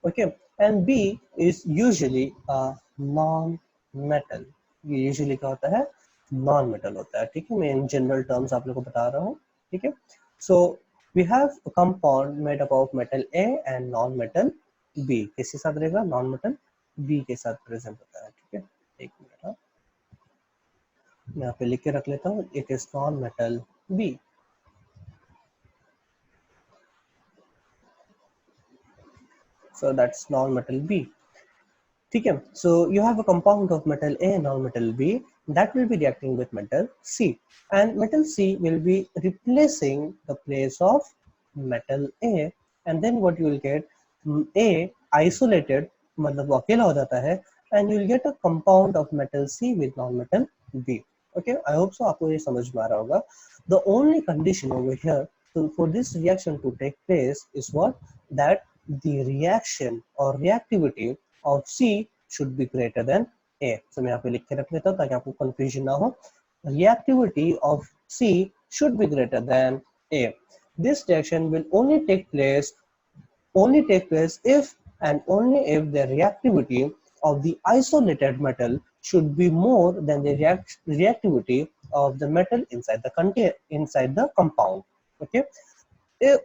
Okay, and B is usually a non-metal. ये usually क्या होता है? Non-metal होता है. ठीक है, मैं in general terms आप लोगों को बता रहा हूँ. ठीक है. So we have a compound made up of metal A and non-metal B किसके साथ रहेगा, नॉन मेटल बी के साथ प्रेजेंट होता है। ठीक है, एक मिनट, हाँ मैं यहाँ पे लिख के रख लेता हूँ, it is non metal B. So that's non-metal B. ठीक है, so you have a compound of metal A and non-metal B that will be reacting with metal C, and metal C will be replacing the place of metal A, and then what you will get, A isolated मतलब वो अकेला हो जाता है, and you will get a compound of metal C with non-metal B. Okay, I hope so आपको ये समझ में आ रहा होगा. The only condition over here for this reaction to take place is what, that the reaction or reactivity of C should be greater than A. So मैं यहाँ पे लिख के रख लेता हूँ ताकि आपको confusion ना हो. Reactivity of C should be greater than A. This reaction will only take place if and only if the reactivity of the isolated metal should be more than the reactivity of the metal inside the compound. Okay,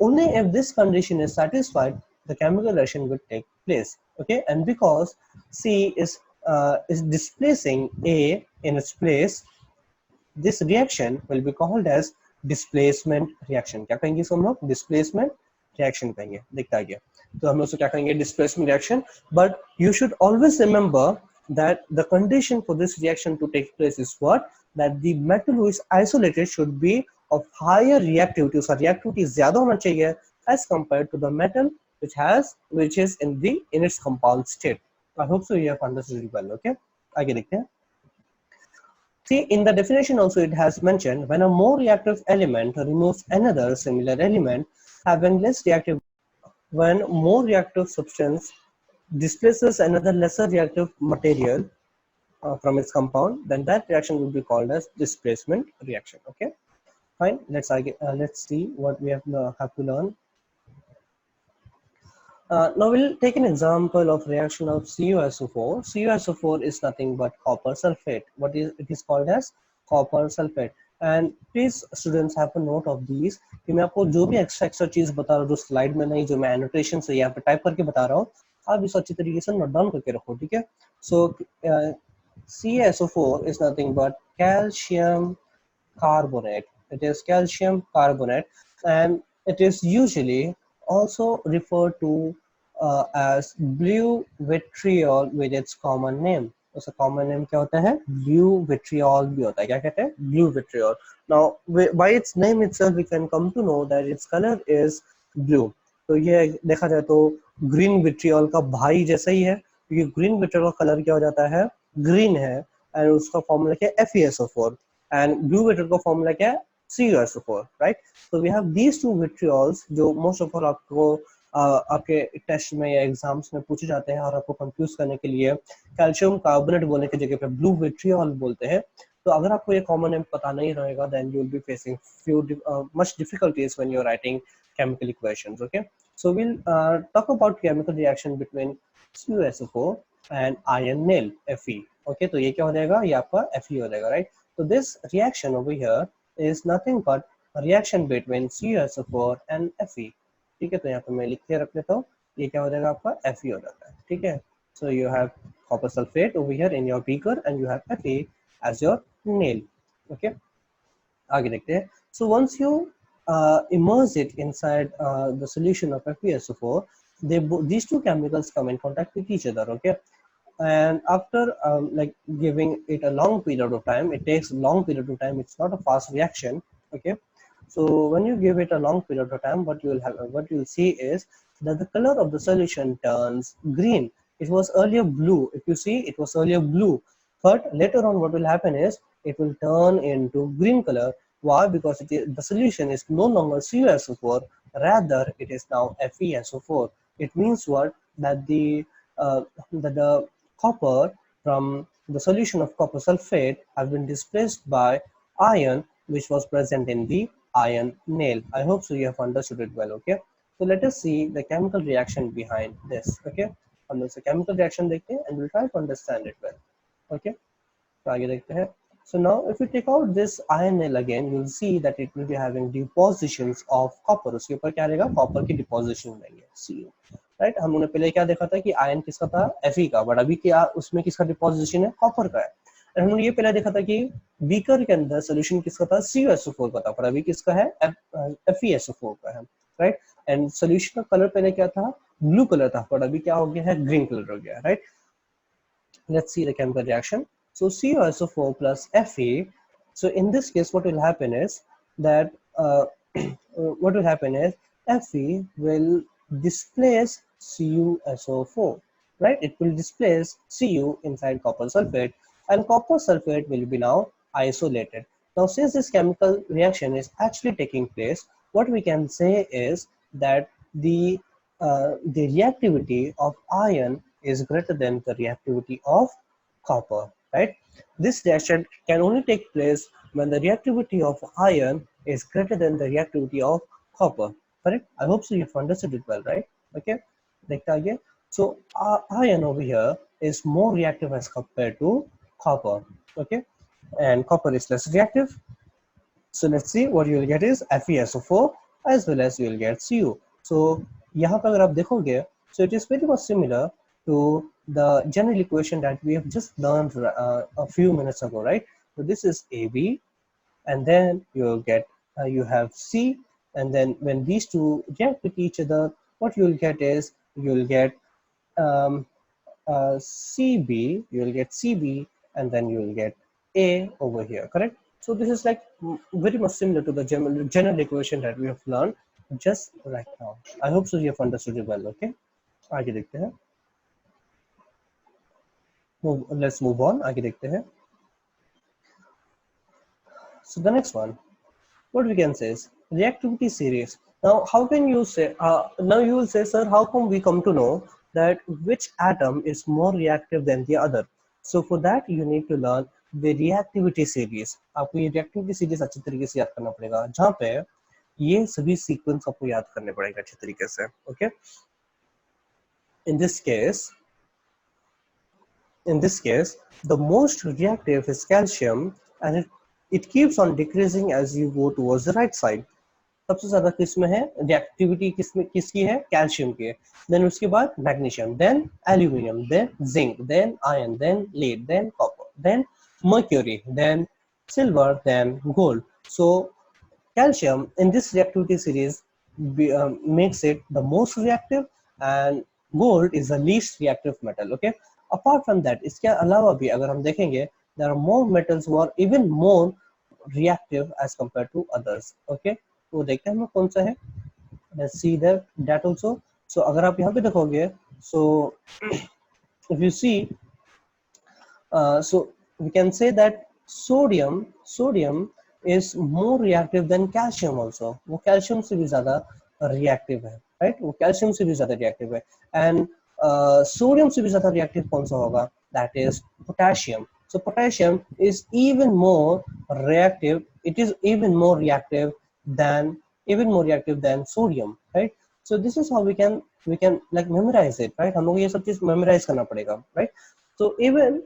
only if this condition is satisfied, the chemical reaction will take place. Okay, and because C is displacing A in its place, this reaction will be called as displacement reaction. क्या कहेंगे इसको हम लोग, displacement reaction कहेंगे. दिखता गया तो हम लोग क्या कहेंगे, displacement reaction. But you should always remember that the condition for this reaction to take place is what, that the metal who is isolated should be of higher reactivity, उसका reactivity ज़्यादा होना चाहिए as compared to the metal which is in its compound state. I hope so you have understood it well. Okay, आगे देखते हैं. See, in the definition also it has mentioned, when a more reactive element removes another similar element having less reactive, when more reactive substance displaces another lesser reactive material from its compound, then that reaction will be called as displacement reaction. Okay, fine. Let's see what we have to learn. Now we'll take an example of reaction of CuSO4. CuSO4 is nothing but copper sulfate. It is called as copper sulfate. And please students have a note of these कि मैं आपको जो भी extra चीज बता रहा हूँ जो स्लाइड में नहीं, जो मैं एनोटेशन से यहाँ पे टाइप करके बता रहा हूँ, आप इसको अच्छी तरीके से नोट डाउन करके रखो. ठीक है, सो CaSO4 is nothing but calcium carbonate. It is calcium carbonate, and it is usually also referred to as blue vitriol with its common name. उसका common name क्या होता है, blue vitriol भी होता है. क्या कहते हैं, blue vitriol. Now by its name itself we can come to know that its color is blue. तो ये देखा जाए तो green vitriol का भाई जैसा ही है, क्योंकि green vitriol का कलर क्या हो जाता है, green है, and उसका फॉर्मूला क्या है, FeSO4, and blue vitriol का फॉर्मूला क्या है, CuSO4, right? So we have these two vitriols जो most of all आपको आपके टेस्ट में या एग्जाम्स में पूछे जाते हैं और आपको कंफ्यूज करने के लिए कैल्शियम कार्बोनेट बोलने की जगह पे ब्लू विट्रियोल बोलते हैं. तो अगर आपको ये कॉमन नेम पता नहीं रहेगा, then you will be facing much difficulties when you are writing chemical equations. Okay, so we'll talk about chemical reaction between CuSO4 and iron nail Fe. Okay, तो ये क्या हो जाएगा, ये आपका Fe हो जाएगा, right? So this reaction over here is nothing but a reaction between CuSO4 and Fe. ठीक है, तो यहाँ पे मैं लिख के रख लेता हूँ, ये क्या हो जाएगा आपका Fe हो जाता है. ठीक है, so you have copper sulfate over here in your beaker and you have Fe as your nail. Okay, आगे देखते हैं. So once you immerse it inside the solution of FeSO4, these two chemicals come in contact with each other. Okay, and after like giving it a long period of time, it takes a long period of time, it's not a fast reaction. Okay, so when you give it a long period of time, what you will see is that the color of the solution turns green. It was earlier blue. If you see, it was earlier blue, but later on what will happen is it will turn into green color. Why? Because the solution is no longer CuSO4, rather it is now FeSO4. It means what? That the copper from the solution of copper sulfate has been displaced by iron, which was present in the iron nail. I hope so you have understood it well. Okay, so let us see the chemical reaction behind this. Okay, हम लोग से chemical reaction देखते हैं and we'll try to understand it well. Okay, तो आगे देखते हैं. So now if you take out this iron nail again, you'll see that it will be having depositions of copper. उसके ऊपर क्या रहेगा, copper की deposition रहेंगे. See, right. हमने पहले क्या देखा था कि आयन किसका था, Fe का, बट अभी क्या उसमें किसका डिपोजिशन है, कॉपर का है। हमने ये पहले देखा था कि बीकर के अंदर सोल्यूशन किसका था, CuSO4 का था, पर अभी किसका है, FeSO4 का है, राइट। एंड सोल्यूशन का कलर पहले क्या था, ब्लू कलर था, पर अभी क्या हो गया है, ग्रीन कलर हो गया, right. Let's see the chemical reaction. So CuSO4 plus Fe. So in this case, what will happen is that what will happen is Fe will displace CuSO4, right? It will displace Cu inside copper sulfate, and copper sulfate will be now isolated. Now, since this chemical reaction is actually taking place, what we can say is that the reactivity of iron is greater than the reactivity of copper, right? This reaction can only take place when the reactivity of iron is greater than the reactivity of copper, correct? I hope so you've understood it well, right? Okay, देखते आगे. So iron over here is more reactive as compared to copper, okay? And copper is less reactive. So let's see, what you will get is FeSO4 as well as you will get Cu. So यहाँ पर अगर आप देखोगे, so it is very much similar to the general equation that we have just learned a few minutes ago, right? So this is AB, and then you'll get you have C, and then when these two react with each other, what you'll get is you'll get um, CB, you'll get CB, and then you'll get A over here, correct? So this is like very much similar to the general equation that we have learned just right now. I hope so you have understood it well, okay? आगे देखते हैं. Let's move on. आगे देखते हैं. So the next one, what we can say is reactivity series. Now, how can you say? Now you will say, sir, how come we come to know that which atom is more reactive than the other? So for that, you need to learn the reactivity series. आपको ये reactivity series अच्छी तरीके से याद करना पड़ेगा, जहाँ पे ये सभी sequence आपको याद करने पड़ेगा अच्छी तरीके से. Okay. In this case, the most reactive is calcium, and it keeps on decreasing as you go towards the right side. सबसे ज्यादा किसमें है रिएक्टिविटी, किसमें किसकी है, कैल्शियम की है. देन उसके बाद magnesium, then aluminium, then zinc, then iron, then lead, then copper, then mercury, then silver, then gold. So calcium in this reactivity series makes it the most reactive, and gold is the least reactive metal. Okay, apart from that, इसके अलावा भी अगर हम देखेंगे, there are more metals who are even more reactive as compared to others. Okay, तो देखते हैं हम कौन सा है. Let's see that also. So अगर आप यहाँ पे देखोगे, so if you see, so we can say that sodium is more reactive than calcium also. वो calcium से भी ज़्यादा reactive है, right? वो calcium से भी ज़्यादा reactive है. And sodium से भी ज़्यादा reactive कौन सा होगा? That is potassium. So potassium is even more reactive. It is even more reactive than sodium, right? So this is how we can like memorize it, right? हम लोग ये सब चीज memorize करना पड़ेगा, right? So even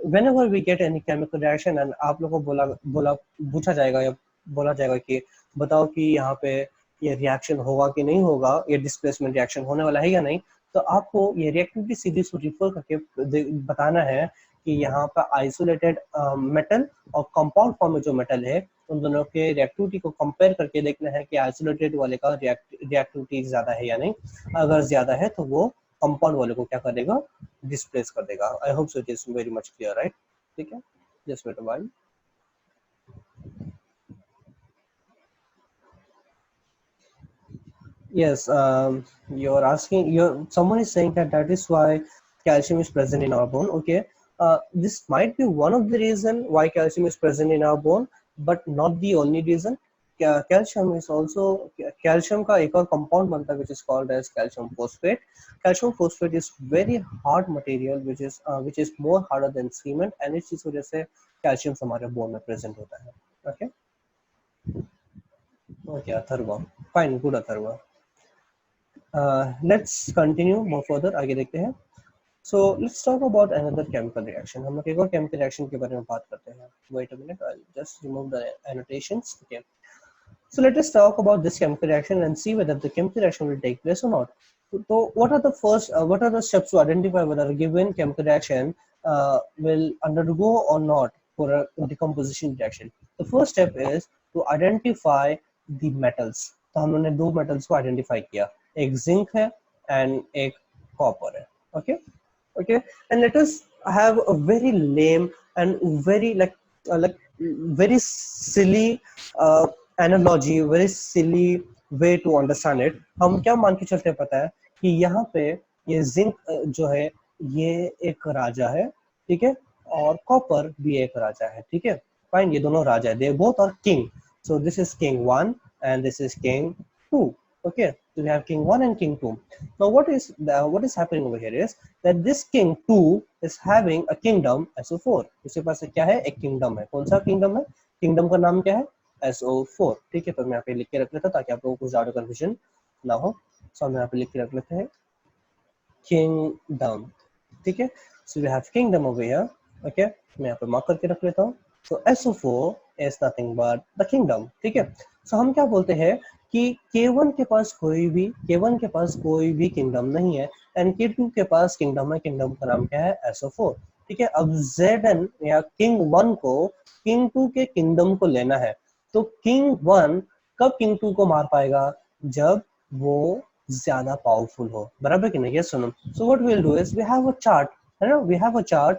whenever we get any chemical reaction and आप लोगों को बोला पूछा जाएगा या बोला जाएगा कि बताओ कि यहाँ पे ये रिएक्शन होगा कि नहीं होगा, ये डिस्प्लेसमेंट रिएक्शन होने वाला है या नहीं, तो आपको ये रिएक्टिविटी सीरीज को रिफर करके बताना है कि यहाँ पर आइसोलेटेड मेटल और कंपाउंड फॉर्म में जो मेटल है उन दोनों के रिएक्टिविटी को कंपेयर करके देखना है कि आइसोलेटेड वाले का रिएक्टिविटी ज्यादा है या नहीं. अगर ज्यादा है तो वो कंपाउंड वाले को क्या कर देगा, डिस्प्लेस कर देगा. I hope so it is very much clear, right? ठीक है, just wait a while. Yes, you're asking. Someone is saying that is why calcium is present in our bone. Okay, this might be one of the reason why calcium is present in our bone, but not the only reason. Calcium is also calcium का एक और compound बनता है which is called as calcium phosphate. Calcium phosphate is very hard material which is more harder than cement, and इस चीज की वजह से calcium हमारे bone में present होता है. Okay. Okay, Atharva. Fine, good Atharva. Let's continue more further. आगे देखते हैं. So let's talk about another chemical reaction. हम लोग एक और chemical reaction के बारे में बात करते हैं. Wait a minute, I'll just remove the annotations. Okay. So let us talk about this chemical reaction and see whether the chemical reaction will take place or not. So what are the steps to identify whether a given chemical reaction will undergo or not for a decomposition reaction? The first step is to identify the metals. तो हम लोगों ने दो metals को identify किया, एक zinc है and एक copper है. Okay, and let us have a very lame and very like very silly analogy, very silly way to understand it. हम क्या मान के चलते हैं पता है कि यहाँ पे ये जिंक जो है ये एक राजा है, ठीक है, और कॉपर भी एक राजा है, ठीक है, फाइन, ये दोनों राजा है, they both are king. So this is king 1 and this is king 2. Okay, so we have king 1 and king 2. Now what is happening over here is that this king 2 is having a kingdom SO4. उसके पास क्या है, एक kingdom है. कौन सा kingdom है, kingdom का नाम क्या है, SO4. ठीक है, तो मैं यहाँ पे लिख के रख लेता हूँ ताकि आप लोगों को कुछ ज्यादा कंफ्यूजन ना हो. सो हम यहाँ पे लिख के रख लेते हैं kingdom. ठीक है, so we have kingdom over here. Okay, मैं यहाँ पे मार्क करके रख लेता हूँ. So SO4 is nothing but the kingdom. ठीक है, so हम क्या बोलते हैं कि K1 के पास कोई भी किंगडम नहीं है एंड K2 के पास किंगडम है. किंगडम का नाम क्या है, SO4. ठीक है, अब Zn या किंग 1 को किंग 2 के किंगडम को लेना है. तो किंग 1 कब किंग 2 को मार पाएगा, जब वो ज्यादा पावरफुल हो, बराबर कि नहीं. ये सुनो, so what we will do is we have a chart, है ना, we have a chart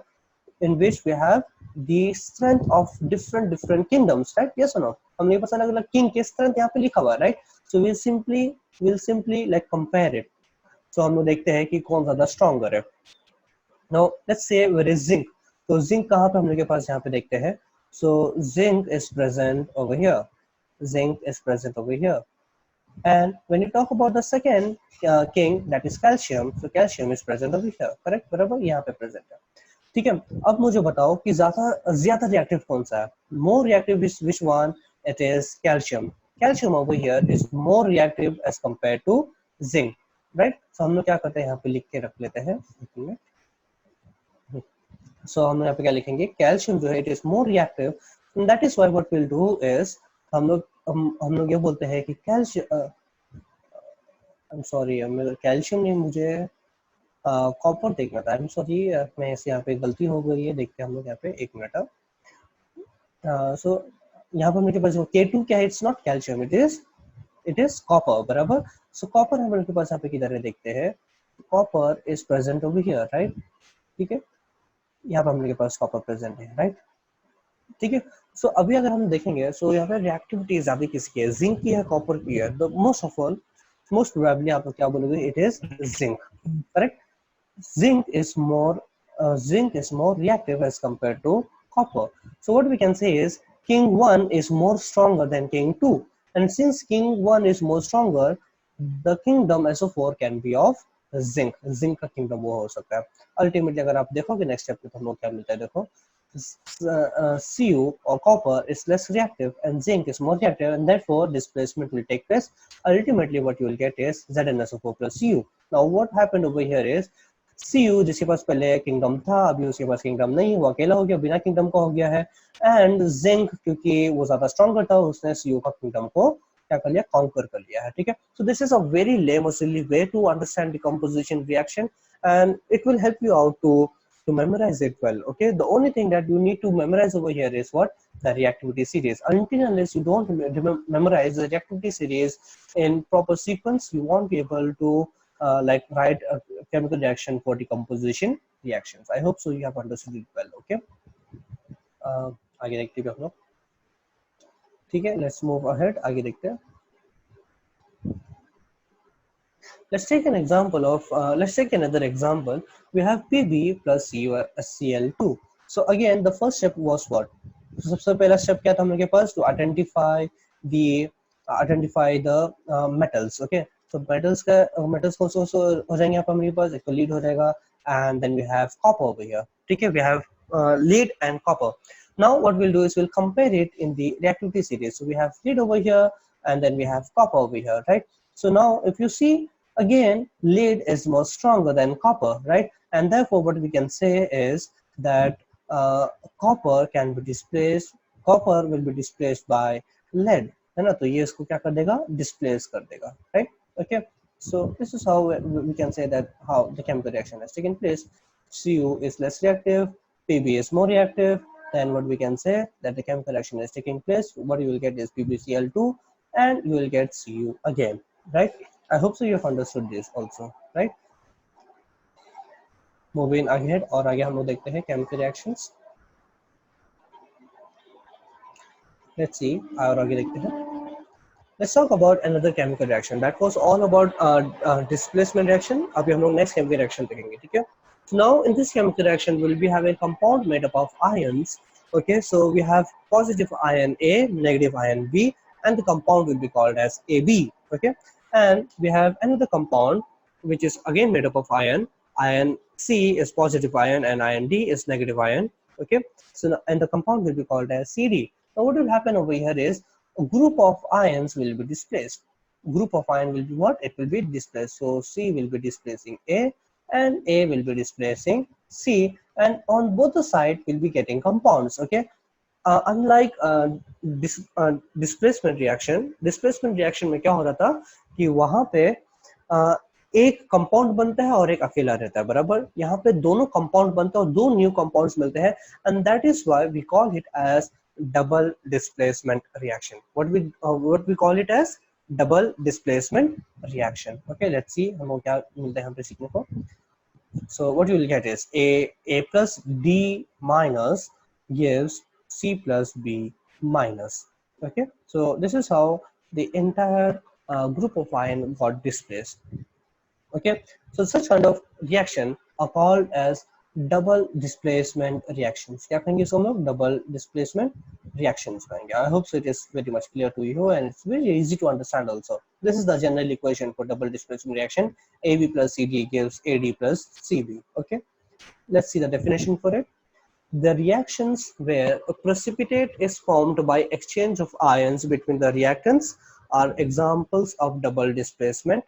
in which we have the strength of different kingdoms, right? Yes or no? हमने पता अलग अलग किंग के स्ट्रेंथ यहाँ पे लिखा हुआ है, right. So we'll simply like compare it. so हम लोग देखते हैं कि कौन ज्यादा स्ट्रॉन्गर है. now let's say where is zinc. तो जिंक कहाँ पे हम लोग के पास यहाँ पे देखते हैं. so zinc is present over here, zinc is present over here. And when you talk about the second king, that is calcium, so calcium is present over here, correct, बराबर यहाँ पे present है. ठीक है, अब मुझे बताओ कि ज्यादा रिएक्टिव कौन सा है, more reactive is which one, it is calcium. Calcium over here is more reactive as compare to zinc, right. So हम लोग क्या करते हैं, यहाँ पे लिख के रख लेते हैं. सो हम यहाँ पे क्या लिखेंगे, कैल्शियम जो है it is more reactive, that is why what will do is हम लोग ये बोलते हैं कि calcium, I am sorry, calcium नहीं, मुझे कॉपर देखना था. आई एम सॉरी, मैं ऐसे यहाँ पे गलती हो गई है, देखते हैं हम लोग यहाँ पे, एक मिनट. सो यहाँ पर मेरे पास K2 क्या है, it's not calcium, it is copper, बराबर. सो कॉपर हम लोग के पास यहाँ पे किधर है, देखते हैं. Copper is present over here, right. ठीक है, यहाँ पर हम लोग के पास कॉपर प्रेजेंट है, राइट. ठीक है, सो अभी अगर हम देखेंगे, सो यहाँ पे रिएक्टिविटी ज्यादा किसकी है, जिंक की है, कॉपर की है. द मोस्ट प्रोबेबली आप लोग क्या बोलोगे, it is zinc, correct. zinc is more reactive as compared to copper. So what we can say is king 1 is more stronger than king 2, and since king 1 is more stronger, the kingdom SO4 can be of zinc का kingdom वो हो सकता है. Ultimately अगर आप देखोगे next step पे तो हम लोग क्या मिलता है, देखो Cu or copper is less reactive and zinc is more reactive, and therefore displacement will take place. Ultimately what you will get is ZnSO4 plus Cu. Now what happened over here is Cu जिसके पास पहले kingdom था, अभी उसके पास kingdom नहीं, वो अकेला हो गया, बिना किंगडम का हो गया है. एंड जिंक क्योंकि वो ज्यादा स्ट्रॉन्गर था, उसने Cu का किंगडम को क्या कर लिया, कॉन्कर कर लिया है. ठीक है, so this is a very lame और silly way to understand decomposition reaction, and it will help you out to memorize it well. Okay, the only thing that you need to memorize over here is what, the reactivity series. Until unless you don't memorize the reactivity series in proper sequence, you won't be able to like write a chemical reaction for decomposition reactions. I hope so you have understood it well. Okay, आगे देखते हैं हम लोग. ठीक है, let's move ahead, आगे देखते हैं. Let's take an example of let's take another example. We have Pb plus Cl2. So again the first step was what, so सबसे पहला step क्या था हम लोग के पास, to identify the metals. Okay, so metals कौन से हो जाएंगे यहाँ पर हमारे पास, एक तो lead हो जाएगा, and then we have copper over here. ठीक है, we have lead and copper. Now what we'll do is we'll compare it in the reactivity series. So we have lead over here and then we have copper over here, right. So now if you see, again lead is more stronger than copper, right, and therefore what we can say is that copper will be displaced by lead, है ना. तो ये इसको क्या कर देगा, displace कर देगा, right. Okay, So this is how we can say that how the chemical reaction has taken place. Cu is less reactive, Pb is more reactive. Then what we can say that the chemical reaction is taking place, what you will get is PbCl2 and you will get Cu again, right? I hope so you have understood this also, right? Moving ahead, और आगे हम लोग देखते हैं chemical reactions. Let's see और आगे देखते हैं. Let's talk about another chemical reaction. That was all about displacement reaction. अभी हम लोग next chemical reaction देखेंगे, ठीक है? So now in this chemical reaction, we'll be having a compound made up of ions. Okay, so we have positive ion A, negative ion B, and the compound will be called as AB. Okay, and we have another compound which is again made up of ion. Ion C is positive ion, and ion D is negative ion. Okay, so and the compound will be called as CD. Now what will happen over here is a group of ions will be displaced. Group of ion will be what? It will be displaced. So C will be displacing A and A will be displacing C, and on both the side will be getting compounds. Okay. Unlike displacement reaction में क्या हो रहा था कि वहां पे एक compound बनता है और एक अकेला रहता है, बराबर. यहाँ पे दोनों कंपाउंड बनते हैं और दो न्यू कंपाउंड्स मिलते हैं, and that is why we call it as double displacement reaction. What we call it as double displacement reaction. Okay, let's see हम लोग क्या मिलता है यहाँ पे सीखने को. So what you will get is A plus D minus gives C plus B minus. Okay, so this is how the entire group of ion got displaced. Okay, so such kind of reaction are called as double displacement reactions. क्या कहेंगे इसको हम लोग? Double displacement reactions कहेंगे. I hope so it is very much clear to you and it's very easy to understand also. This is the general equation for double displacement reaction. AB plus CD gives AD plus CB. Okay, let's see the definition for it. The reactions where a precipitate is formed by exchange of ions between the reactants are examples of double displacement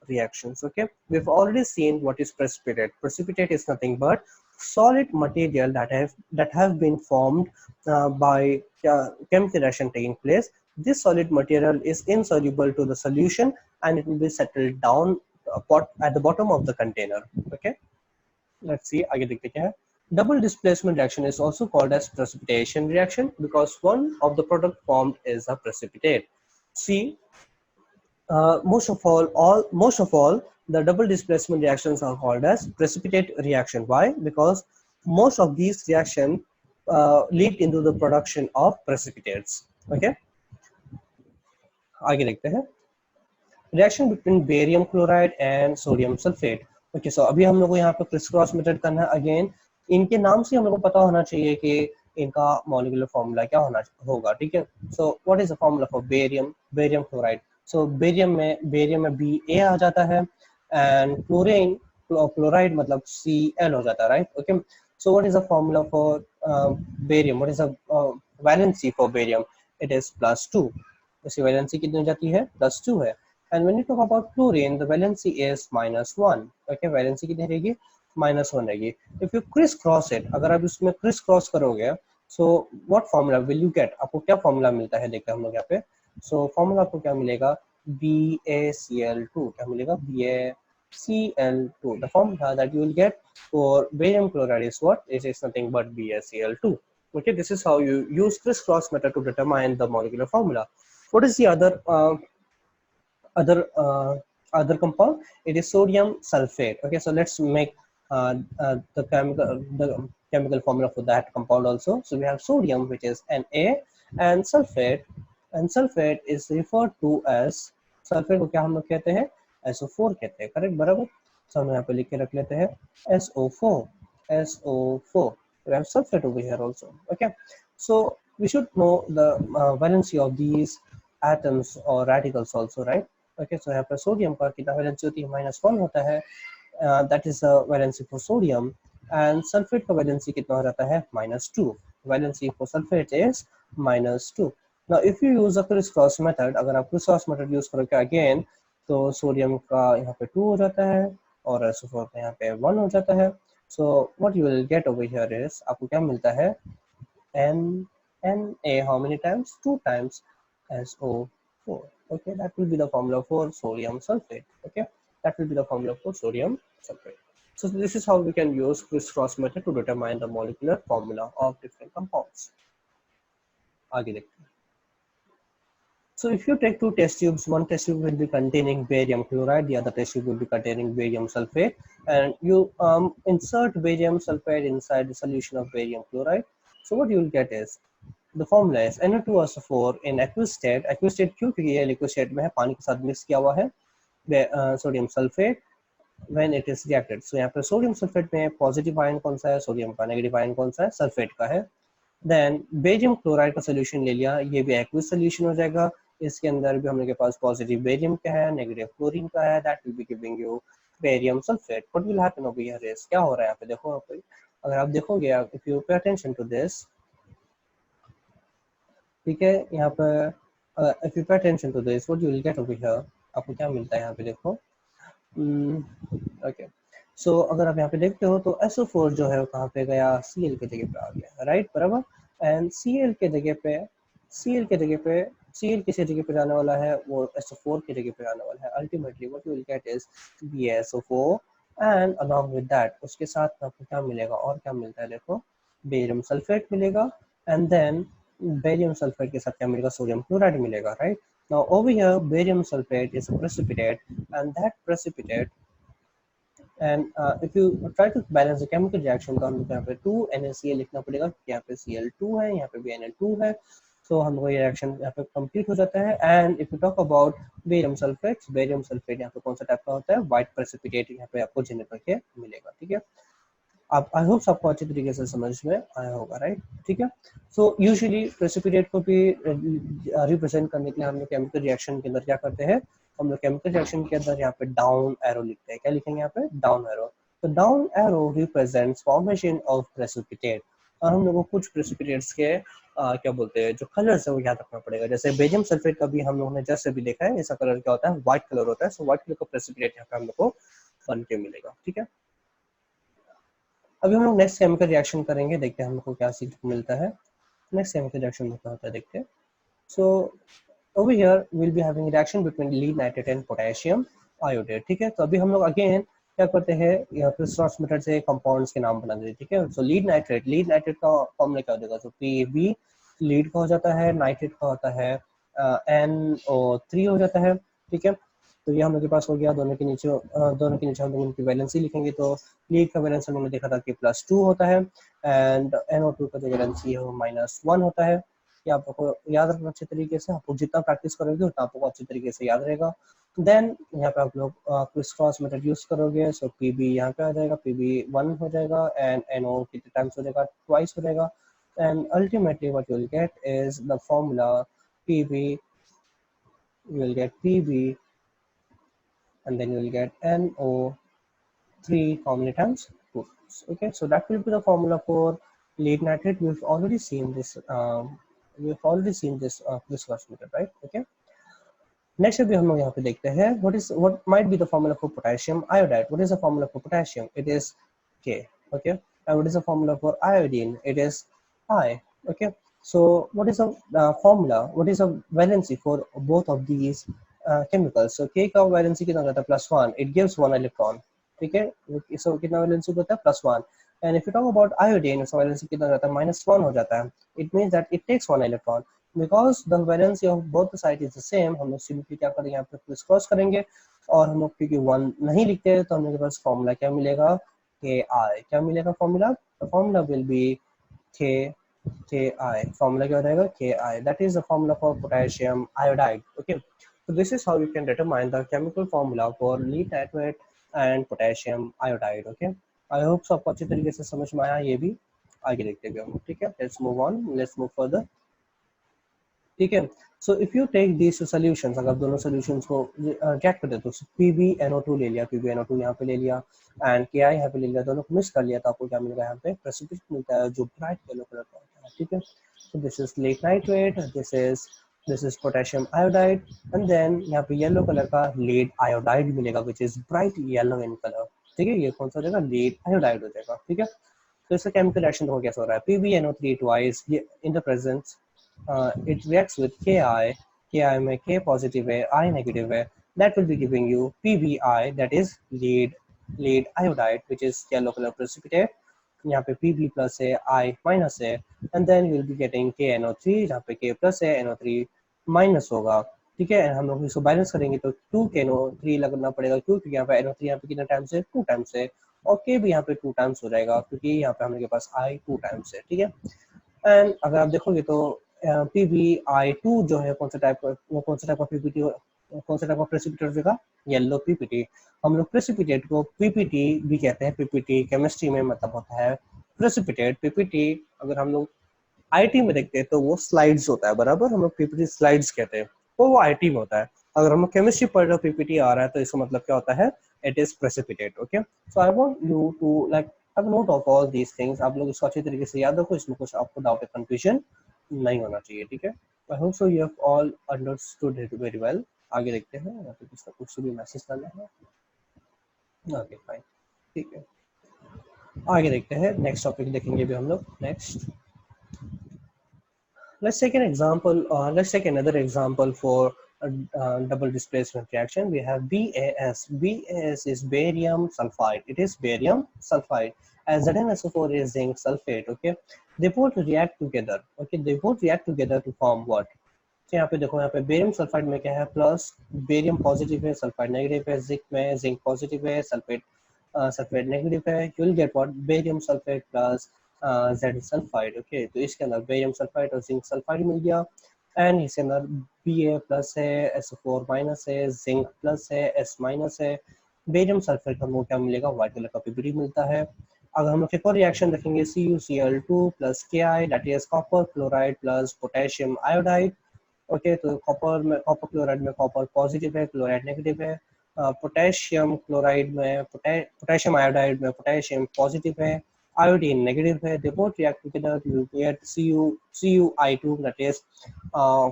reactions. Okay, we've already seen what is precipitate. Precipitate is nothing but solid material that have been formed by chemical reaction taking place. This solid material is insoluble to the solution and it will be settled down at the bottom of the container. Okay, let's see आगे देखते क्या है. Double displacement reaction is also called as precipitation reaction because one of the product formed is a precipitate. See, most of all, the double displacement reactions are called as precipitate reaction. Why? Because most of these reactions lead into the production of precipitates. Okay, आगे देखते हैं. Reaction between barium chloride and sodium sulfate. Okay, so अभी हम लोग को यहाँ पे criss cross method करना है. अगेन इनके नाम से हम लोग को पता होना चाहिए कि इनका मॉलिक्यूलर फॉर्मूला क्या होगा, ठीक है. So what is the formula for barium chloride? So barium में Ba आ जाता है एंड क्लोराइड मतलब Cl हो जाता है, right. Okay, so what is the formula for barium? What is the valency for barium? It is +2. इसकी valency कितनी हो जाती है? +2 है. And when you talk about chlorine, the valency is -1. Okay, valency कितनी रहेगी? -1 रहेगी. If you crisscross it, अगर आप इसमें crisscross करोगे, so what formula will you get? आपको क्या formula मिलता है? देखते हैं हम लोग यहाँ पे. So formula आपको क्या मिलेगा? BaCl2. क्या मिलेगा? BaCl2. The formula that you will get for barium chloride is what? It is nothing but BaCl2. Okay, this is how you use crisscross method to determine the molecular formula. What is the other compound? It is sodium sulfate. Okay, so let's make the chemical formula for that compound also. So we have sodium, which is Na, and sulfate is referred to as, sulfate को क्या हम लोग कहते हैं? SO4 कहते हैं, correct, बराबर. तो हम यहाँ पे लिख के रख लेते हैं SO4. We have sulfate over here also. Okay, so we should know the valency of these atoms or radicals also, right? Okay, so यहाँ पर सोडियम का कितना वैलेंसी होती है? -1 होता है. That is the valency for sodium. And sulfate का valency कितना हो जाता है? -2. Valency for sulfate is -2. Now if you use a crisscross method, अगर आप crisscross method use करोगे again, तो सोडियम का यहाँ पे 2 हो जाता है और SO4 का यहाँ पे 1 हो जाता है. So what you will get over here is, आपको क्या मिलता है? Na how many times? 2 times SO4. Okay, that will be the formula for sodium sulfate. Okay, That will be the formula for sodium sulfate. So this is how we can use criss-cross method to determine the molecular formula of different compounds. आगे देखते हैं. So if you take two test tubes, one test tube will be containing barium chloride, the other test tube will be containing barium sulfate, and you insert barium sulfate inside the solution of barium chloride. So what you will get is the formula is Na2SO4 in aqueous state. Aqueous state क्यों? क्योंकि ये liquid state में है, पानी के साथ mix किया हुआ है, sodium sulfate when it is reacted. So यहाँ पे sodium sulfate में positive ion कौन सा है, sodium का, negative ion कौन सा है, sulfate का है. Then barium chloride का solution ले लिया, ये भी aqueous solution हो जाएगा. इसके अंदर भी हमने के पास पॉजिटिव बेरियम का है, नेगेटिव क्लोरीन का है, that will be giving you barium sulphate. What will happen over here is, क्या हो रहा है यहाँ पे देखो, यहाँ पे अगर आप देखोगे, if you pay attention to this, ठीक है, यहाँ पे if you pay attention to this, what you will get over here, आपको क्या मिलता है यहाँ पे देखो. ओके, सो अगर आप यहाँ पे देखते हो तो SO4 जो है कहाँ पे गया, Cl के जगह पे आ गया, राइट, बराबर. एंड Cl के जगह पे Cl किसी जगह पे जाने वाला है, वो SO4 की जगह पे जाने वाला है. Ultimately what you will get is BaSO4 and along with that उसके साथ आपको क्या मिलेगा, और क्या मिलता है देखो, बेरियम सल्फेट मिलेगा. एंड देन बेरियम सल्फेट के साथ क्या मिलेगा, सोडियम क्लोराइड मिलेगा, right. Now over here barium sulfate is a precipitate, and that precipitate, and if you try to balance the chemical reaction तो हमको यहाँ पे 2 NaCl लिखना पड़ेगा, यहाँ पे Cl2 है, यहाँ पे भी Na2 है. तो हमको ये रिएक्शन यहाँ पे कंप्लीट हो जाता है. And if you talk about barium sulphate यहाँ पे कौन सा टाइप का होता है, व्हाइट प्रेसिपिटेट यहाँ पे आपको जनरेट करके मिलेगा, ठीक है. आप आई होप आपको अच्छी तरीके से समझ में आया होगा, राइट, ठीक है. सो यूजुअली प्रेसिपिटेट को भी रिप्रेजेंट करने के लिए हम लोग केमिकल रिएक्शन के अंदर क्या करते हैं, हम लोग केमिकल रिएक्शन के अंदर यहाँ पे डाउन एरो लिखते हैं. क्या लिखेंगे यहाँ पे, डाउन एरो. तो down arrow represents formation of precipitate. और हम लोग को कुछ प्रेसिपिटेट्स के क्या बोलते हैं जो कलर्स है वो याद रखना पड़ेगा. जैसे बेरियम सल्फेट का भी हम लोगों ने जैसे भी देखा है, इसका कलर क्या होता है, व्हाइट कलर होता है. सो व्हाइट कलर का प्रेसिपिटेट यहाँ पे हम लोग को बन के मिलेगा, ठीक है. अभी हम लोग नेक्स्ट केमिकल रिएक्शन करेंगे, देखते हैं हम लोग को क्या सीखने मिलता है. नेक्स्ट केमिकल रिएक्शन में क्या होता है देखते हैं. So over here will be having reaction between lead nitrate and potassium iodate, ठीक है. तो अभी हम लोग अगेन क्या करते हैं, यहाँ पे क्रॉस मेथड से कंपाउंड्स के नाम बना देते हैं, ठीक है. सो लीड नाइट्रेट का फॉर्मूला क्या हो जाएगा, सो Pb लीड का हो जाता है, नाइट्रेट का होता है NO3 हो जाता है, ठीक है. तो ये हम लोग के पास हो गया. दोनों के नीचे हम लोग उनकी वैलेंसी लिखेंगे. तो लीड का वैलेंस हम लोगों ने देखा था कि +2 होता है, एंड NO2 का जो वैलेंसी है वो -1 होता है. ये आपको याद रखना अच्छे तरीके से, आप जितना प्रैक्टिस करोगे उतना आपको अच्छे तरीके से याद रहेगा. देन यहाँ पे आप लोग क्रिस क्रॉस मेथड यूज करोगे. सो Pb यहाँ पे आ जाएगा, Pb 1 हो जाएगा, एंड NO कितने टाइम्स हो जाएगा, ट्वाइस हो जाएगा. And ultimately what you will get is the formula Pb, you will get Pb and then you will get NO3 how many times, 2 times. Okay, so that will be the formula for lead nitrate. We've already seen this this first method, right? Okay, next अभी हम लोग यहाँ पे देखते हैं what might be the formula for potassium iodide. What is the formula for potassium? It is K. Okay, and what is the formula for iodine? It is I. Okay, so what is the formula, what is the valency for both of these chemicals? So K का valency कितना रहता है, +1. It gives 1 electron, ठीक है. so कितना valency होता है, +1. and if you talk about iodine, so valency कितना रहता है, -1 हो जाता है. it means that it takes 1 electron. because the valency of both the side is the same, हम लोग सिंपली क्या करेंगे, यहाँ पे क्रिस क्रॉस करेंगे. और हम लोग क्योंकि 1 नहीं लिखते तो हम लोग के पास फॉर्मूला क्या मिलेगा, Ki. क्या मिलेगा formula, the formula will be Ki. Formula क्या हो जाएगा, Ki. That is the formula for potassium iodide. Okay, so this is how you can determine the chemical formula for lead nitrate and potassium iodide. Okay, I hope सबको अच्छी तरीके से समझ में आया. ये भी आगे देखते हैं हम, ठीक है. Let's move further. ठीक है. So if you take these solutions, अगर दोनों सॉल्यूशंस को चेक कर दे तो PbNO2 ले लिया, PbNO2 यहाँ पे ले लिया, एंड Ki यहाँ पे ले लिया, दोनों को मिक्स कर लिया तो आपको क्या मिलेगा, यहाँ पे प्रेसिपिटेट मिलता है जो ब्राइट येलो कलर का होता है, ठीक है. So this is lead nitrate, this is potassium iodide, and then यहाँ पे येलो कलर का लीड आयोडाइड मिलेगा which is bright yellow in colour, ठीक है. ये कौन सा हो जाएगा, लीड आयोडाइड हो जाएगा, ठीक है. तो इसका केमिकल रिएक्शन देखो कैसा हो रहा है, PbNO3 twice in the presence it reacts with Ki. Ki में K पॉजिटिव है, I नेगेटिव है, that will be giving you PBI, that is lead iodide, which is yellow color precipitate. यहाँ पे Pb plus है, I minus है, and then you will be getting KNO3 जहाँ पे K plus है, NO3 minus होगा, ठीक है। हम लोग इसको बैलेंस करेंगे तो 2 KNO3 लगना पड़ेगा, क्यों? क्योंकि यहाँ पे NO3 यहाँ पे कितना टाइम्स है, 2 टाइम्स है, और K भी यहाँ पे 2 टाइम्स हो जाएगा, क्योंकि यहाँ पे हमारे पास I 2 टाइम्स है, ठीक है। एंड अगर आप देखोगे तो PbI2 जो है कौन सा टाइप का, वो कौन सा टाइप का पीपीटी, कौन सा टाइप का प्रेसिपिटेट होगा, येलो पीपीटी। हम लोग प्रेसिपिटेट को पीपीटी भी कहते हैं, पीपीटी केमिस्ट्री में मतलब होता है प्रेसिपिटेट। पीपीटी अगर हम लोग आईटी में देखते हैं तो वो स्लाइड्स होता है, बराबर, हम लोग पीपीटी स्लाइड्स कहते हैं, तो वो आईटी में होता है। अगर हम लोग केमिस्ट्री पढ़ रहे हो पीपीटी आ रहा है तो इसका मतलब क्या होता है, it is precipitate, okay. So I want you to like have note of all these things, आप लोग इसको अच्छी तरीके से याद रखो, इसमें कुछ आपको डाउट या कंफ्यूजन नहीं होना चाहिए, ठीक है। आई hope so you have all understood it very well. आगे देखते हैं, या फिर किसी कुछ भी मैसेज करना है, ओके फाइन, ठीक है। आगे देखते हैं, नेक्स्ट टॉपिक देखेंगे भी हम लोग। Next, let's take an example, let's take another example for a double displacement reaction. We have BAS. BAS is barium sulfide. It is barium sulfide. As ZnSO4 is zinc sulfate. Okay, they both react together. Okay, they both react together to form what? तो यहाँ पे देखो, यहाँ पे barium sulphide में क्या है, plus barium positive है, सल्फाइड नेगेटिव है, जिंक में जिंक पॉजिटिव है, सल्फेट सल्फेट नेगेटिव है, you will get what, barium sulphate plus Z sulphide. Okay, तो इसके अंदर बेरियम सल्फाइड और जिंक सल्फाइड मिल गया, एंड इसके अंदर Ba प्लस है, SO4 माइनस है, जिंक प्लस है, S माइनस है। बेरियम सल्फेट का हमको क्या मिलेगा, व्हाइट कलर का पीपीटी मिलता है। अगर हम लोग एक और रिएक्शन देखेंगे, CuCl2 plus Ki, that is copper chloride plus potassium iodide. Okay, तो कॉपर में, कॉपर क्लोराइड में कॉपर पॉजिटिव है, क्लोराइड नेगेटिव है। पोटेशियम क्लोराइड में, पोटेशियम आयोडाइड में पोटेशियम पॉजिटिव है, iodine negative है। they both react together you will get CuI2, that is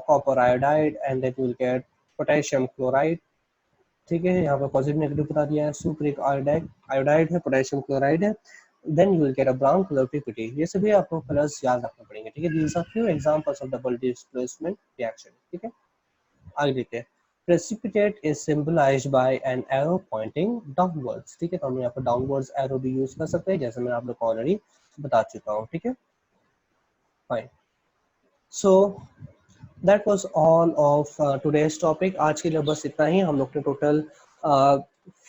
copper iodide, and then you will get potassium chloride, ठीक है। यहाँ पे पॉजिटिव नेगेटिव बता दिया है, सुपरिक आयोडाइड आयोडाइड है, पोटेशियम क्लोराइड है, then you will get a brown colour PPT. ये सभी आपको कलर्स याद रखने पड़ेंगे, ठीक है। These are few examples of double displacement reaction, ठीक है। आगे देखते हैं, precipitate is symbolized by an arrow pointing downwards, ठीक है। तो हम यहाँ पर डाउनवर्ड्स एरो भी यूज कर सकते हैं, जैसे मैं आप लोग को ऑलरेडी बता चुका हूँ, ठीक है। Fine, so that was all of today's topic. आज के लिए बस इतना ही। हम लोग ने total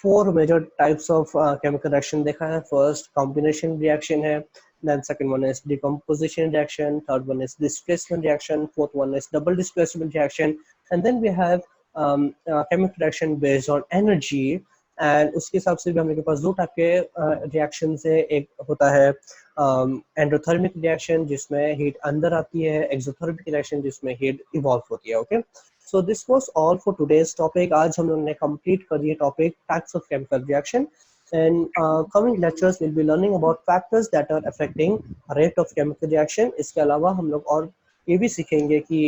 4 major types of chemical reaction देखा है। फर्स्ट कॉम्बिनेशन रिएक्शन है, then second one is decomposition reaction, third one is displacement reaction, fourth one is double displacement reaction, and then we have chemical reaction based on energy, and उसके हिसाब से भी हमारे पास 2 type के reaction है। एक होता है एंडोथर्मिक रिएक्शन जिसमें हीट अंदर आती है, एक्सोथर्मिक रिएक्शन जिसमें हीट इवॉल्व होती है, okay. So this was all for today's topic. आज हम लोगों ने कंप्लीट कर दिया topic types of chemical reaction. And coming lectures we'll be learning about factors that are affecting rate of chemical reaction. इसके अलावा हम लोग और ये भी सीखेंगे कि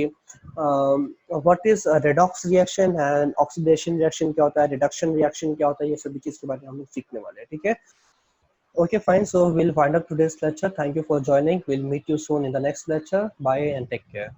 what is a redox reaction and oxidation reaction क्या होता है, reduction reaction क्या होता है, ये सभी चीज के बारे में हम लोग सीखने वाले हैं, ठीक है। Okay, fine. So we'll wind up today's lecture. Thank you for joining. We'll meet you soon in the next lecture. Bye and take care.